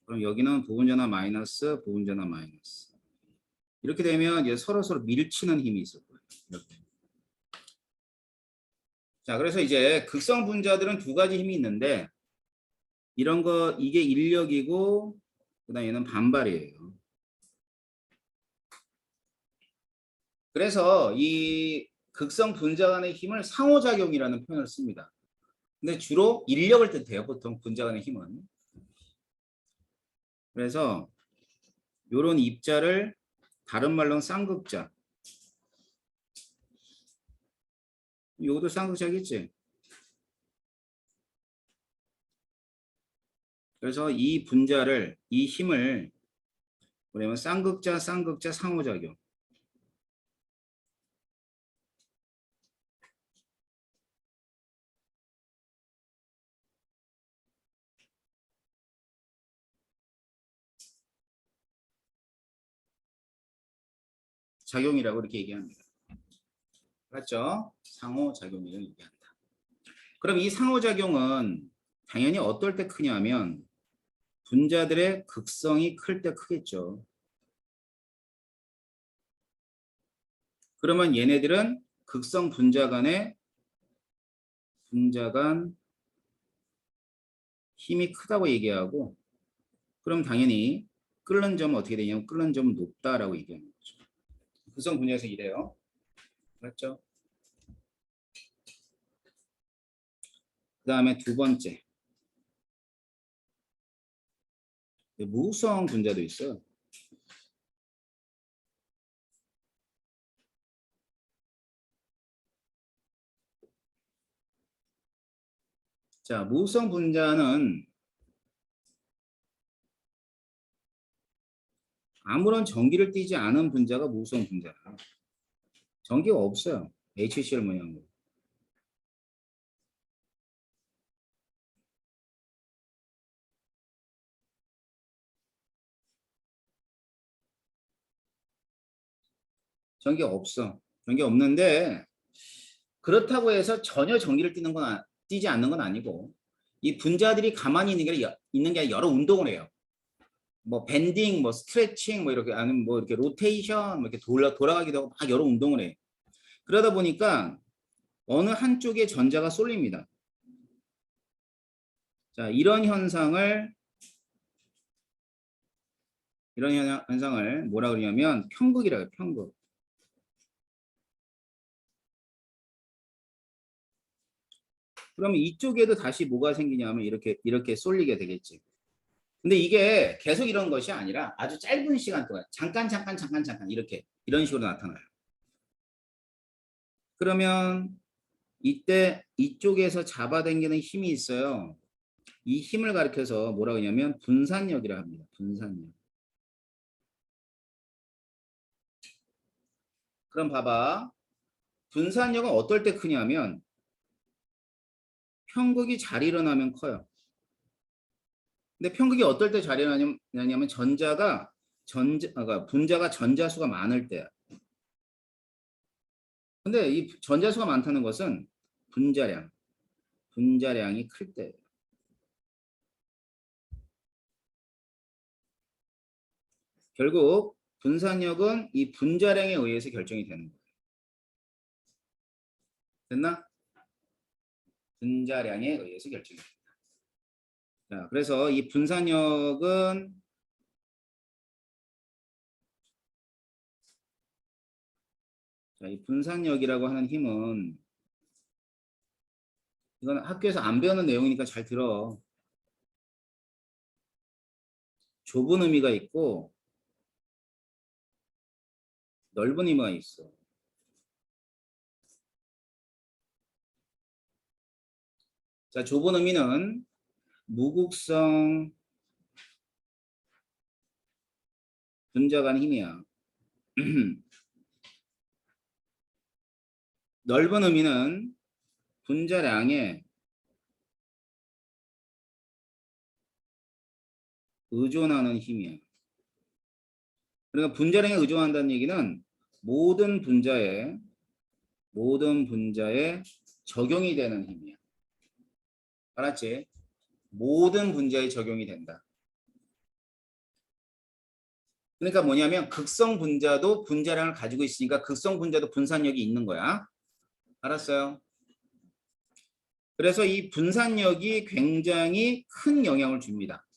그럼 여기는 부분자나 마이너스, 부분자나 마이너스. 이렇게 되면 이제 서로 밀치는 힘이 있을 거예요. 이렇게. 자, 그래서 이제 극성 분자들은 두 가지 힘이 있는데, 이런 거, 이게 인력이고, 그다음 얘는 반발이에요. 그래서 이 극성 분자 간의 힘을 상호작용이라는 표현을 씁니다. 근데 주로 인력을 뜻해요. 보통 분자 간의 힘은. 그래서 요런 입자를 다른 말로는 쌍극자. 요것도 쌍극자겠지. 그래서 이 분자를, 이 힘을 뭐냐면 쌍극자 상호작용. 작용이라고 이렇게 얘기합니다. 맞죠? 상호작용이라고 얘기한다. 그럼 이 상호작용은 당연히 어떨 때 크냐면 분자들의 극성이 클 때 크겠죠. 그러면 얘네들은 극성 분자 간의 힘이 크다고 얘기하고, 그럼 당연히 끓는 점은 어떻게 되냐면 끓는 점은 높다라고 얘기하는 거죠. 극성 분자에서 이래요. 맞죠? 그 다음에 두 번째, 무성 분자도 있어요. 자, 무성 분자는 아무런 전기를 띠지 않은 분자가 무성 분자야. 전기가 없어요. HCl 모양으로. 전기가 없어. 전기 없는데 그렇다고 해서 전혀 전기를 띠지 않는 건 아니고, 이 분자들이 가만히 있는 게 아니라 여러 운동을 해요. 뭐 밴딩, 뭐 스트레칭, 뭐 이렇게 아니면 뭐 이렇게 로테이션, 뭐 이렇게 돌아가기도 하고 막 여러 운동을 해. 그러다 보니까 어느 한쪽에 전자가 쏠립니다. 자, 이런 현상을 뭐라 그러냐면 편극이라고 해요. 편극. 그러면 이쪽에도 다시 뭐가 생기냐면 이렇게 쏠리게 되겠지. 근데 이게 계속 이런 것이 아니라 아주 짧은 시간 동안 잠깐 이런 식으로 나타나요. 그러면 이때 이쪽에서 잡아당기는 힘이 있어요. 이 힘을 가리켜서 뭐라고 하냐면 분산력이라 합니다. 분산력. 그럼 봐봐. 분산력은 어떨 때 크냐면 편극이 잘 일어나면 커요. 근데 편극이 어떨 때 잘 일어나냐면 분자가 전자수가 많을 때야. 근데 이 전자수가 많다는 것은 분자량이 클 때예요. 결국 분산력은 이 분자량에 의해서 결정이 되는 거예요. 됐나? 분자량에 의해서 결정이 됩니다. 자, 그래서 이 분산력은 이 분산력이라고 하는 힘은 이건 학교에서 안 배우는 내용이니까 잘 들어. 좁은 의미가 있고 넓은 의미가 있어. 자, 좁은 의미는 무극성 분자 간 힘이야. 넓은 의미는 분자량에 의존하는 힘이야. 그러니까 분자량에 의존한다는 얘기는 모든 분자에 적용이 되는 힘이야. 알았지? 모든 분자에 적용이 된다. 그러니까 뭐냐면 극성 분자도 분자량을 가지고 있으니까 극성 분자도 분산력이 있는 거야. 알았어요? 그래서 이 분산력이 굉장히 큰 영향을 줍니다.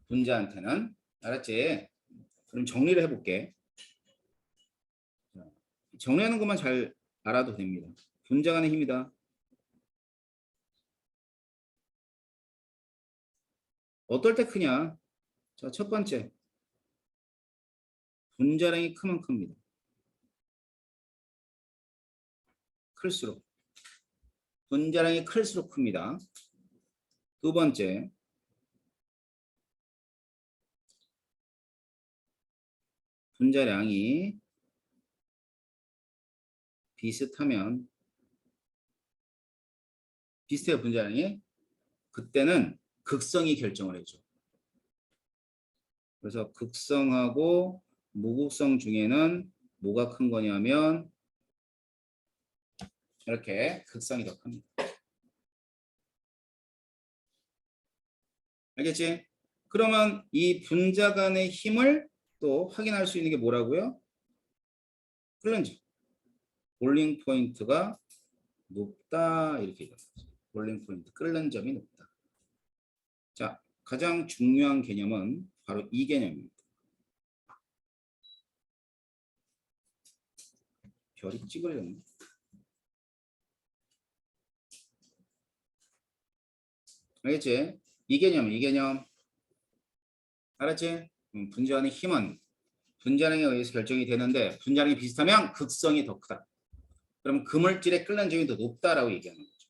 분자한테는. 알았지? 그럼 정리를 해볼게. 정리하는 것만 잘 알아도 됩니다. 분자 간의 힘이다. 어떨 때 크냐? 자, 첫 번째. 분자량이 크면 큽니다. 클수록. 분자량이 클수록 큽니다. 두 번째. 분자량이 비슷해요, 분자량이. 그때는 극성이 결정을 해줘. 그래서 극성하고 무극성 중에는 뭐가 큰 거냐면 이렇게 극성이 더 큽니다. 알겠지? 그러면 이 분자 간의 힘을 또 확인할 수 있는 게 뭐라고요? 끓는 점. 볼링 포인트가 높다 이렇게 얘기합니다. 볼링 포인트, 끓는 점이 높다. 자, 가장 중요한 개념은 바로 이 개념입니다. 별이 찌그러졌네. 알겠지? 이 개념. 알았지? 분자의 힘은 분자량에 의해서 결정이 되는데 분자량이 비슷하면 극성이 더 크다. 그럼 그 물질의 끓는 점이 더 높다라고 얘기하는 거죠.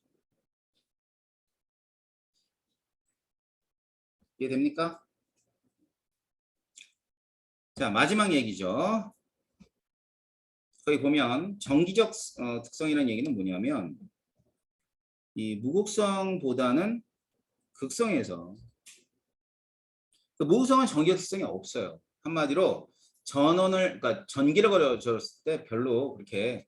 이해됩니까? 자, 마지막 얘기죠. 거기 보면 정기적 특성이라는 얘기는 뭐냐면 이 무극성보다는 극성에서 그 무극성은 정기적 특성이 없어요. 한마디로 전원을 그러니까 전기를 걸어줬을 때 별로 그렇게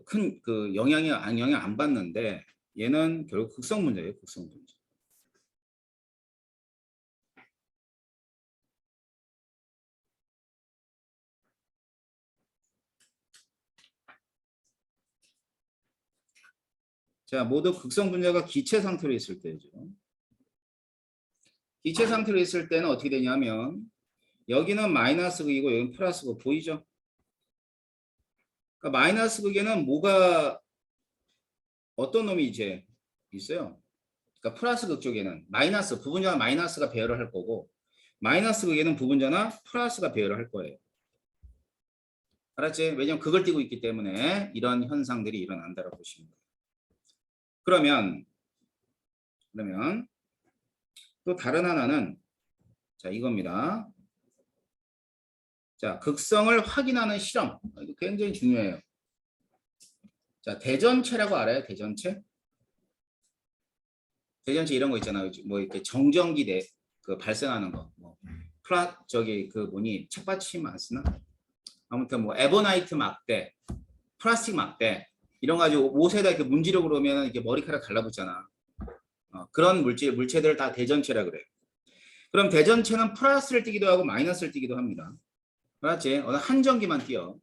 큰 그 영향 안 받는데 얘는 결국 극성 분자예요. 극성 분자. 자, 모두 극성 분자가 기체 상태로 있을 때죠. 기체 상태로 있을 때는 어떻게 되냐면 여기는 마이너스 극이고 여기는 플러스 극 보이죠? 그러니까 마이너스 극에는 뭐가 어떤 놈이 이제 있어요? 그러니까 플러스 극 쪽에는 마이너스 부분자나 마이너스가 배열을 할 거고 마이너스 극에는 부분자나 플러스가 배열을 할 거예요. 알았지? 왜냐면 극을 띄고 있기 때문에 이런 현상들이 일어난다고 보시면 돼요. 그러면 또 다른 하나는 자 이겁니다. 자 극성을 확인하는 실험 이거 굉장히 중요해요. 자 대전체라고 알아요? 대전체? 대전체 이런 거 있잖아요. 뭐 이렇게 정전기 그 발생하는 거. 뭐 저기 그 뭐니 책받침 안 쓰나? 아무튼 뭐 에보나이트 막대, 플라스틱 막대 이런 가지고 옷에다 이렇게 문지르고 그러면 이렇게 머리카락 달라붙잖아. 그런 물체들을 다 대전체라 그래요. 그럼 대전체는 플러스를 띄기도 하고 마이너스를 띄기도 합니다. 알았지? 어느 한 전기만 띄어.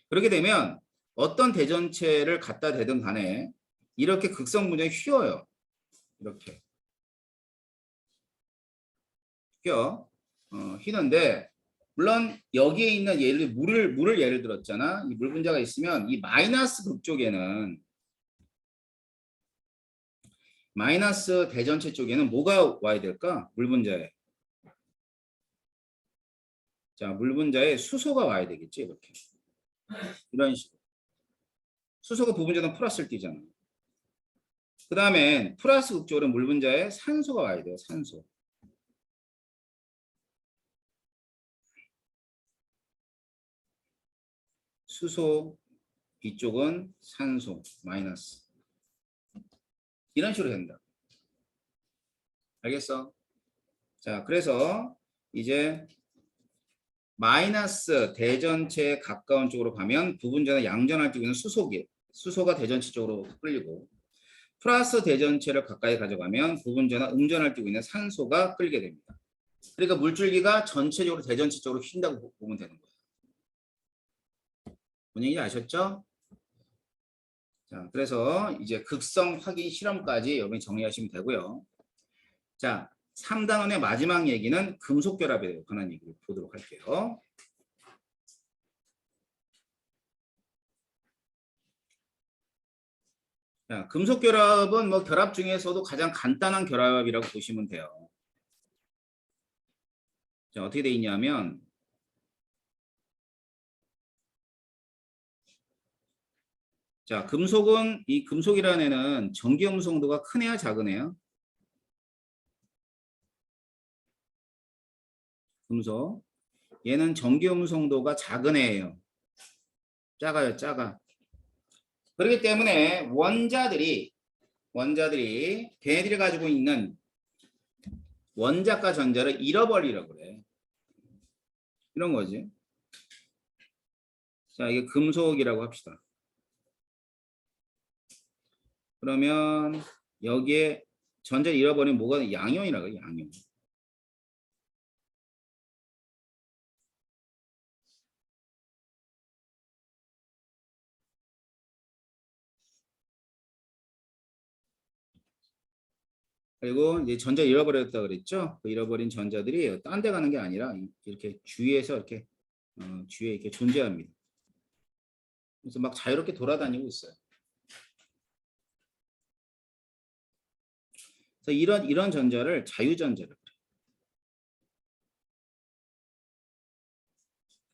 그렇게 되면 어떤 대전체를 갖다 대든 간에 이렇게 극성 분자가 휘어요. 이렇게 휘는데 물론 여기에 있는 물을 예를 들었잖아. 이 물 분자가 있으면 이 마이너스 극 쪽에는 마이너스 대전체 쪽에는 뭐가 와야 될까? 물 분자에. 자, 물 분자에 수소가 와야 되겠지, 이렇게. 이런 식으로. 수소가 부분자는 플러스를 띄잖아. 그 다음에 플러스 극 쪽으로 물 분자에 산소가 와야 돼요, 산소. 수소, 이쪽은 산소, 마이너스. 이런 식으로 된다. 알겠어? 자, 그래서 이제 마이너스 대전체에 가까운 쪽으로 가면 부분자는 양전할 때 있는 수소가 대전체 쪽으로 끌리고 플러스 대전체를 가까이 가져가면 부분자나 음전할 때 있는 산소가 끌게 됩니다. 그러니까 물줄기가 전체적으로 대전체 쪽으로 휜다고 보면 되는 거예요. 분위기 아셨죠? 자, 그래서 이제 극성 확인 실험까지 여러분이 정리하시면 되고요. 자, 3단원의 마지막 얘기는 금속 결합에 관한 얘기를 보도록 할게요. 자, 금속 결합은 뭐 결합 중에서도 가장 간단한 결합이라고 보시면 돼요. 자, 어떻게 돼 있냐면 자, 금속은 이 금속이라는 애는 전기 음성도가 큰 애야 작은 애야? 금속. 얘는 전기 음성도가 작은 애예요. 작아요, 작아. 그렇기 때문에 원자들이 걔네들이 가지고 있는 원자과 전자를 잃어버리라고 그래. 이런 거지. 자, 이게 금속이라고 합시다. 그러면 여기에 전자를 잃어버리면 뭐가 양이온이라고 해요. 양이온. 그리고 이제 전자 잃어버렸다 그랬죠? 그 잃어버린 전자들이 딴 데 가는 게 아니라 이렇게 주위에서 이렇게 주위에 이렇게 존재합니다. 그래서 막 자유롭게 돌아다니고 있어요. 그래서 이런 전자를 자유전자라고 해요.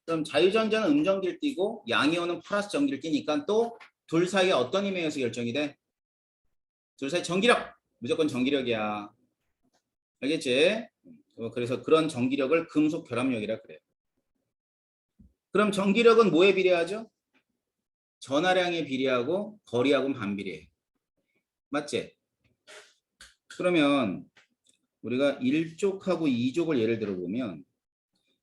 그럼 자유전자는 음전기를 띠고 양이온은 플러스 전기를 띠니까 또 둘 사이에 어떤 힘에 의해서 결정이 돼? 둘 사이 전기력! 무조건 전기력이야. 알겠지? 그래서 그런 전기력을 금속 결합력이라 그래요. 그럼 전기력은 뭐에 비례하죠? 전하량에 비례하고 거리하고는 반비례해. 맞지? 그러면 우리가 1족하고 2족을 예를 들어보면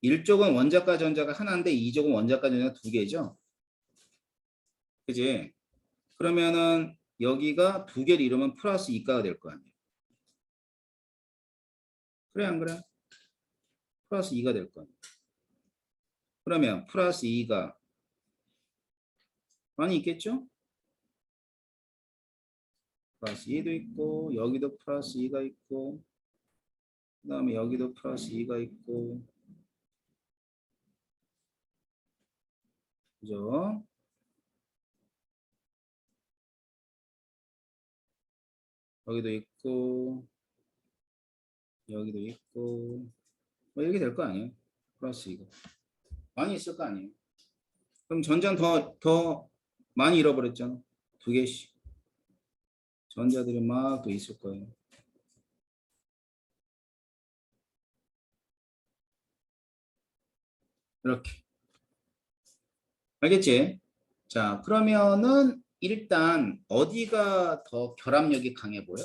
1족은 원자과 전자가 하나인데 2족은 원자과 전자가 두 개죠. 그지? 그러면은 여기가 두 개를 이루면 플러스 2가가 될 거 아니에요. 그래 안 그래? 플러스 2가 될 거 아니에요. 그러면 플러스 2가 많이 있겠죠? 플러스 2도 있고 여기도 플러스 2가 있고 그 다음에 여기도 플러스 2가 있고 그죠? 여기도 있고 여기도 있고 뭐 이렇게 될 거 아니에요? 플러스 2가 많이 있을 거 아니에요? 그럼 전자는 더 많이 잃어버렸잖아. 두 개씩. 전자들이 막 또 있을 거예요. 이렇게. 알겠지? 자, 그러면은 일단 어디가 더 결합력이 강해 보여?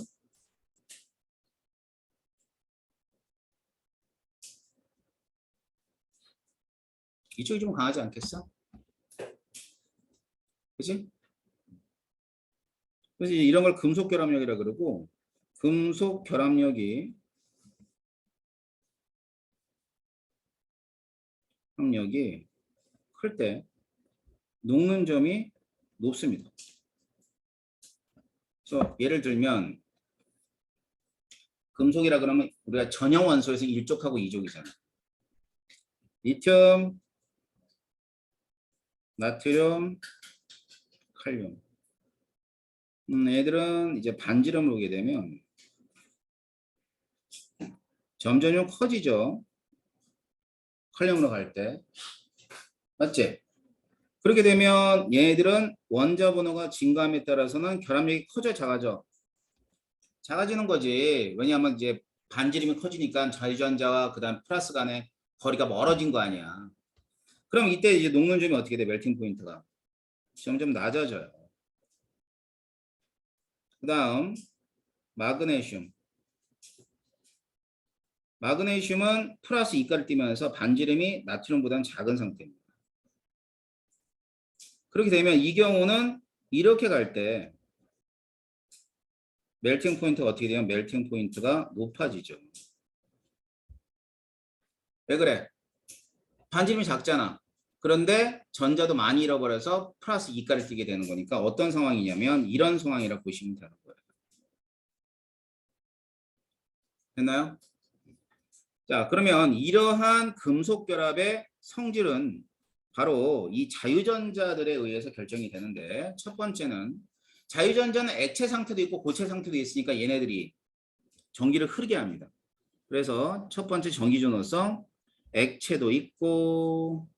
이쪽이 좀 강하지 않겠어? 그치? 그래서 이런 걸 금속 결합력이라 그러고 금속 결합력이 합력이 클 때 녹는 점이 높습니다. 그래서 예를 들면 금속이라 그러면 우리가 전형 원소에서 1족하고 2족이잖아. 리튬, 나트륨, 칼륨. 애들은 이제 반지름을 오게 되면 점점 커지죠. 칼륨으로 갈 때. 맞지? 그렇게 되면 얘네들은 원자 번호가 증가함에 따라서는 결합력이 커져 작아져? 작아지는 거지. 왜냐하면 이제 반지름이 커지니까 자유전자와 그다음 플러스 간의 거리가 멀어진 거 아니야. 그럼 이때 이제 녹는 점이 어떻게 돼? 멜팅 포인트가 점점 낮아져요. 그다음 마그네슘. 마그네슘은 플러스 2가를 띠면서 반지름이 나트륨보다는 작은 상태입니다. 그렇게 되면 이 경우는 이렇게 갈 때 멜팅 포인트가 어떻게 되면 멜팅 포인트가 높아지죠. 왜 그래? 반지름이 작잖아. 그런데 전자도 많이 잃어버려서 플러스 2가를 띠게 되는 거니까 어떤 상황이냐면 이런 상황이라고 보시면 되는 거예요. 됐나요? 자, 그러면 이러한 금속 결합의 성질은 바로 이 자유전자들에 의해서 결정이 되는데 첫 번째는 자유전자는 액체 상태도 있고 고체 상태도 있으니까 얘네들이 전기를 흐르게 합니다. 그래서 첫 번째 전기전호성 액체도 있고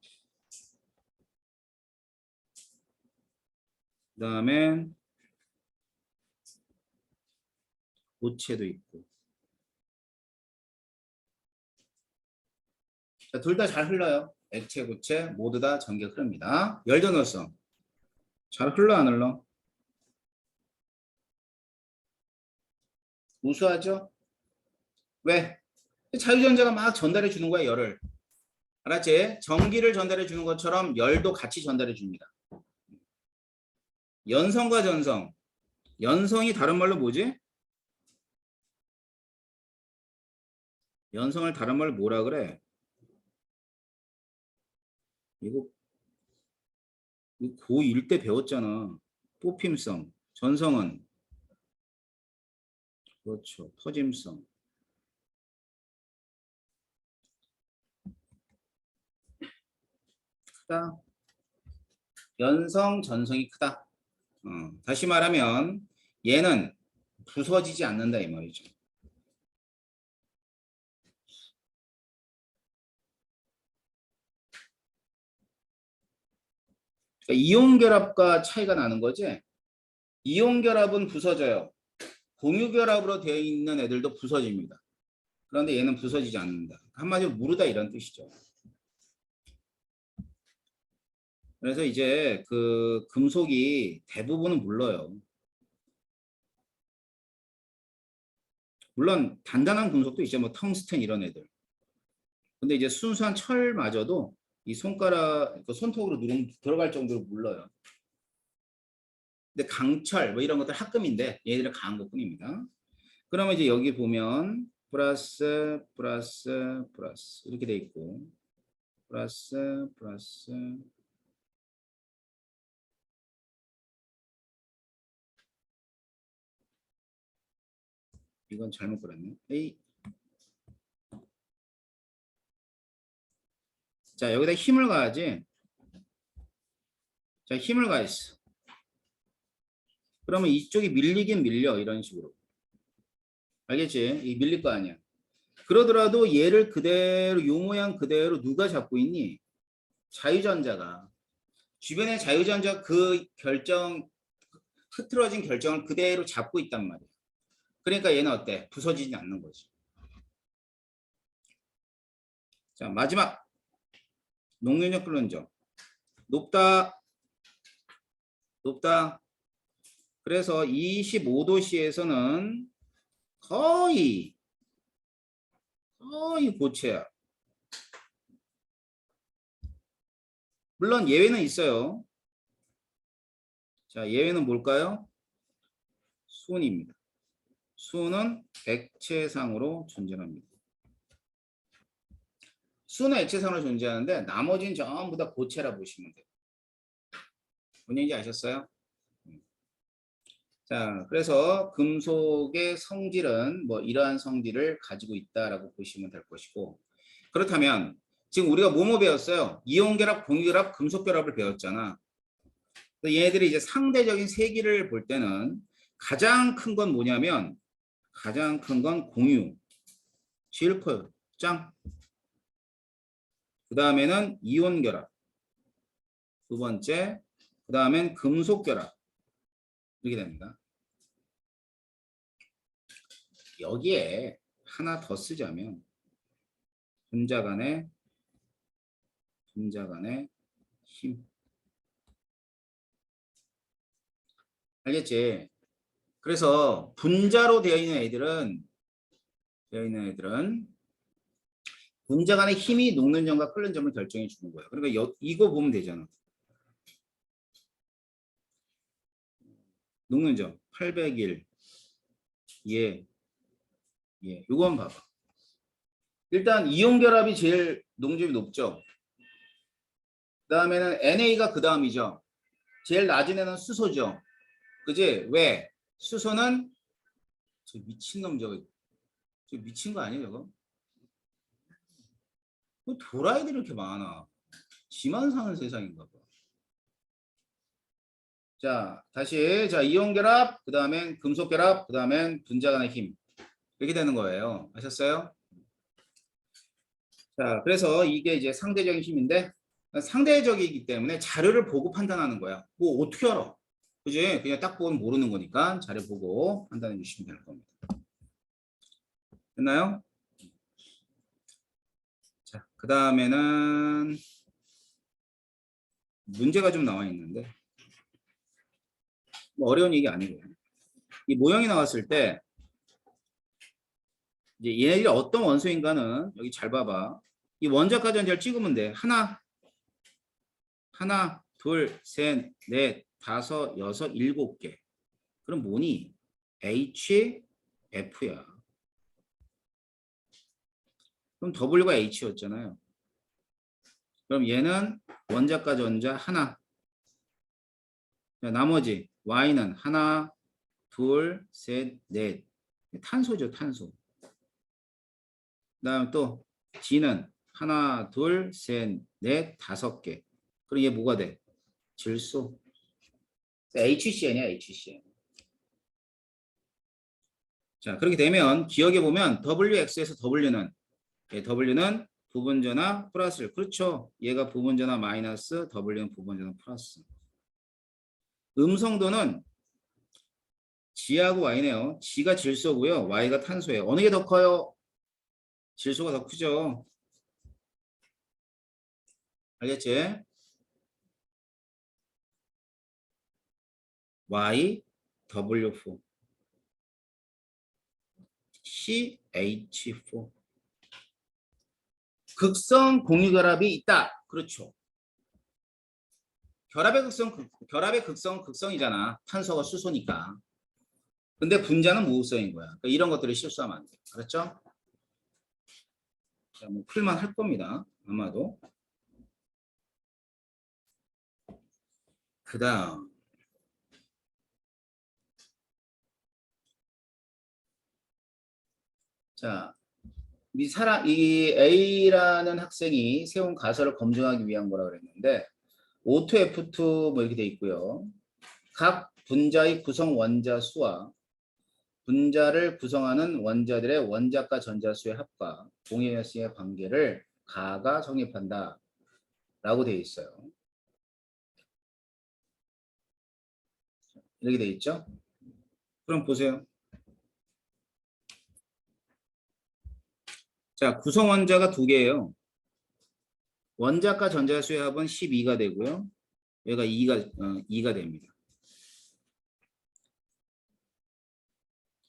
그 다음에 고체도 있고 둘 다 잘 흘러요. 액체, 고체 모두 다 전기가 흐릅니다. 열전호성 잘 흘러 안 흘러? 우수하죠? 왜? 자유전자가 막 전달해 주는 거야, 열을. 알았지? 전기를 전달해 주는 것처럼 열도 같이 전달해 줍니다. 연성과 전성. 연성이 다른 말로 뭐지? 연성을 다른 말로 뭐라 그래? 이거 고1 때 배웠잖아. 뽑힘성. 전성은 그렇죠. 퍼짐성. 크다. 연성, 전성이 크다. 다시 말하면 얘는 부서지지 않는다 이 말이죠. 그러니까 이온 결합과 차이가 나는 거지. 이온 결합은 부서져요. 공유 결합으로 되어 있는 애들도 부서집니다. 그런데 얘는 부서지지 않는다. 한마디로 무르다 이런 뜻이죠. 그래서 이제 그 금속이 대부분은 물러요. 물론 단단한 금속도 있죠. 뭐 텅스텐 이런 애들. 근데 이제 순수한 철마저도 이 손가락, 그 손톱으로 누르면 들어갈 정도로 물러요. 근데 강철 뭐 이런 것들 합금인데 얘들은 강한 것뿐입니다. 그러면 이제 여기 보면 플러스 플러스 플러스 이렇게 돼 있고 플러스 플러스 이건 잘못 그렸네. 에이. 자 여기다 힘을 가야지. 자 힘을 가했어. 그러면 이쪽이 밀리긴 밀려 이런 식으로. 알겠지? 이 밀릴 거 아니야. 그러더라도 얘를 그대로 요 모양 그대로 누가 잡고 있니? 자유전자가. 주변의 자유전자 그 결정 흐트러진 결정을 그대로 잡고 있단 말이야. 그러니까 얘는 어때? 부서지지 않는 거지. 자 마지막 녹면역 불론정 높다 높다. 그래서 25도씨에서는 거의 고체야. 물론 예외는 있어요. 자 예외는 뭘까요? 수은입니다. 수은은 액체상으로 존재합니다. 수는 액체상으로 존재하는데 나머지는 전부 다 고체라 보시면 돼요. 뭔 얘기인지 아셨어요? 자, 그래서 금속의 성질은 뭐 이러한 성질을 가지고 있다라고 보시면 될 것이고 그렇다면 지금 우리가 뭐뭐 배웠어요? 이온결합, 공유결합, 금속결합을 배웠잖아. 얘네들이 이제 상대적인 세기를 볼 때는 가장 큰 건 뭐냐면 가장 큰 건 공유. 제일 커요. 짱. 그 다음에는 이온결합. 두 번째. 그 다음엔 금속결합. 이렇게 됩니다. 여기에 하나 더 쓰자면 분자 간의 힘. 알겠지? 그래서 분자로 되어 있는 애들은 분자 간의 힘이 녹는 점과 끓는 점을 결정해 주는 거예요. 그러니까 이거 보면 되잖아. 녹는 점 801. 예. 이건 봐봐. 일단 이온 결합이 제일 녹점이 높죠. 그 다음에는 NA가 그 다음이죠. 제일 낮은 애는 수소죠. 그지? 왜? 수소는 저 미친놈 저 미친 거 아니에요 저거? 도라이들이 이렇게 많아. 지만 사는 세상인가 봐. 자 다시 자 이온 결합 그 다음엔 금속 결합 그 다음엔 분자 간의 힘 이렇게 되는 거예요. 아셨어요? 자 그래서 이게 이제 상대적인 힘인데 상대적이기 때문에 자료를 보고 판단하는 거야. 뭐 어떻게 알아? 그지? 그냥 딱 보면 모르는 거니까 자료 보고 판단해 주시면 될 겁니다. 됐나요? 자, 그 다음에는 문제가 좀 나와 있는데 뭐 어려운 얘기 아니고요. 이 모형이 나왔을 때 이제 얘네들이 어떤 원소인가는 여기 잘 봐봐. 이 원자과 전자를 찍으면 돼. 하나, 둘, 셋, 넷, 다섯, 여섯, 일곱 개. 그럼 뭐니? HF야. 그럼 W가 H였잖아요. 그럼 얘는 원자과 전자 하나. 자, 나머지 Y는 하나, 둘, 셋, 넷. 탄소죠, 탄소. 그다음 또 G는 하나, 둘, 셋, 넷, 다섯 개. 그럼 얘 뭐가 돼? 질소. HCn이야, HCn. 자, 그렇게 되면 기억해 보면 WX에서 W는 부분전화 플러스. 그렇죠. 얘가 부분전화 마이너스, W는 부분전화 플러스. 음성도는 G하고 Y네요. G가 질소고요. Y가 탄소예요. 어느 게 더 커요? 질소가 더 크죠. 알겠지? Y, W4, CH4. 극성 공유결합이 있다. 그렇죠. 결합의 극성, 극성이잖아. 탄소가 수소니까. 근데 분자는 무극성인 거야. 그러니까 이런 것들을 실수하면 안 돼. 그렇죠? 자, 뭐 풀만 할 겁니다. 아마도. 그 다음. 자, 이 A라는 학생이 세운 가설을 검증하기 위한 거라고 그랬는데, O2, F2 뭐 이렇게 돼 있고요. 각 분자의 구성 원자 수와 분자를 구성하는 원자들의 원자과 전자수의 합과 공해여수의 관계를 가가 성립한다 라고 되어 있어요. 이렇게 되어 있죠. 그럼 보세요. 자, 구성 원자가 두 개예요. 원자과 전자수의 합은 12가 되고요. 얘가 2가 됩니다.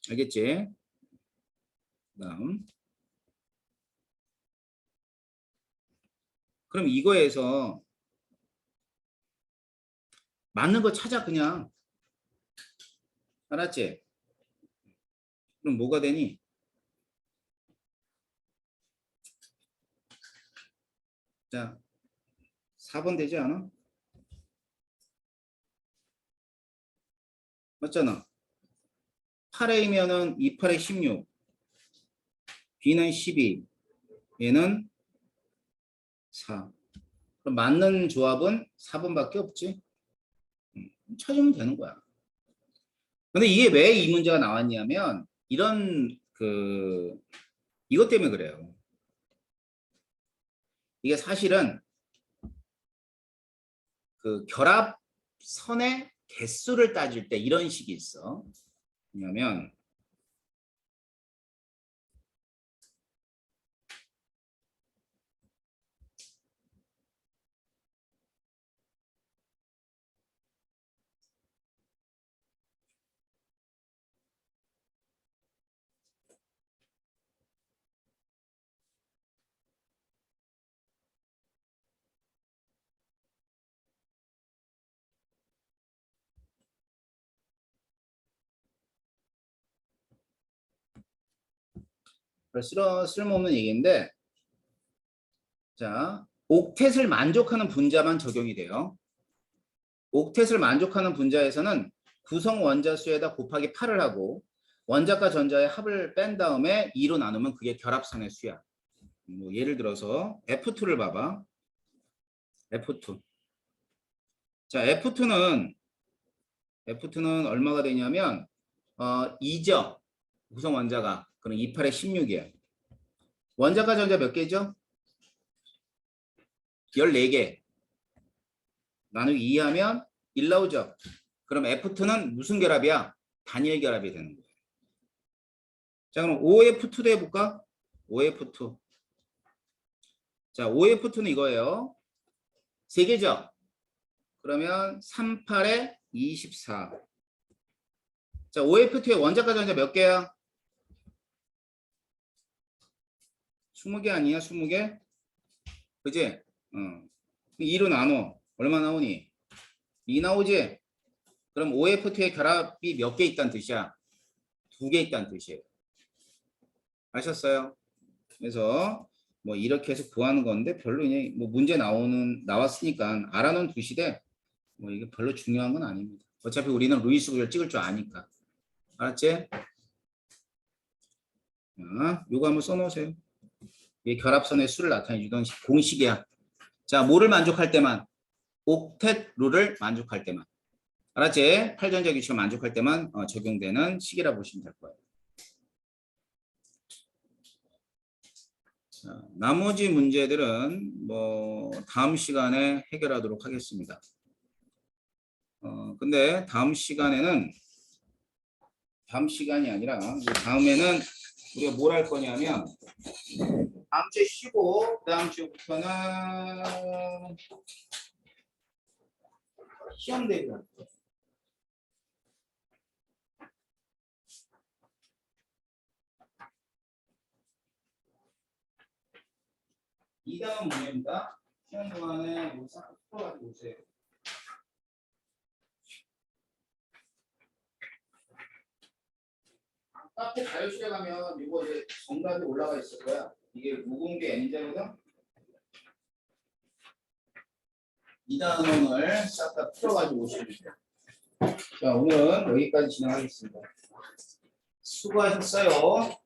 알겠지? 다음. 그럼 이거에서 맞는 거 찾아 그냥. 알았지? 그럼 뭐가 되니? 자, 4번 되지 않아? 맞잖아. 8A면은 2, 8에 16. B는 12. 얘는 4. 그럼 맞는 조합은 4번밖에 없지. 찾으면 되는 거야. 근데 이게 왜 이 문제가 나왔냐면 이런 이것 때문에 그래요. 이게 사실은 결합선의 개수를 따질 때 이런 식이 있어. 왜냐면 쓸모없는 얘기인데, 자, 옥텟을 만족하는 분자만 적용이 돼요. 옥텟을 만족하는 분자에서는 구성 원자 수에다 곱하기 8을 하고 원자과 전자의 합을 뺀 다음에 2로 나누면 그게 결합선의 수야. 뭐 예를 들어서 F2를 봐봐. F2. 자, F2는 얼마가 되냐면 2죠. 구성 원자가. 그럼 2, 8에 16이야. 원자과 전자 몇 개죠? 14개. 나누기 2 하면 1 나오죠. 그럼 F2는 무슨 결합이야? 단일 결합이 되는 거예요. 자, 그럼 OF2도 해볼까? OF2. 자, OF2는 이거예요. 3개죠? 그러면 3, 8에 24. 자, OF2의 원자과 전자 몇 개야? 20개 아니야? 20개? 그지? 2로 나눠. 얼마 나오니? 2 나오지? 그럼 OF2의 결합이 몇 개 있다는 뜻이야? 2개 있다는 뜻이에요. 아셨어요? 그래서 뭐 이렇게 해서 구하는 건데 별로 그냥 뭐 문제 나왔으니까 알아놓은 두시되 뭐 이게 별로 중요한 건 아닙니다. 어차피 우리는 루이스 구조를 찍을 줄 아니까. 알았지? 요거 한번 써놓으세요. 이게 결합선의 수를 나타내주던 공식이야. 자, 뭐를 만족할 때만? 옥텟 룰을 만족할 때만. 알았지? 8전자 규칙을 만족할 때만 적용되는 식이라 보시면 될 거예요. 자, 나머지 문제들은 뭐 다음 시간에 해결하도록 하겠습니다. 근데 다음 시간이 아니라 다음에는 우리가 뭘 할 거냐면 다음 주에 쉬고 그 다음 주부터는 시험 대비 할 거예요. 이 다음 문제입니다. 시험 동안에 뭐 싹 풀어가지고 오세요. 카페 자료실에 가면 이거 이제 정답이 올라가 있을 거야. 이게 무공개 N자거든. 이 단원을 싹 다 풀어가지고 오시면 돼요. 자, 오늘은 여기까지 진행하겠습니다. 수고하셨어요.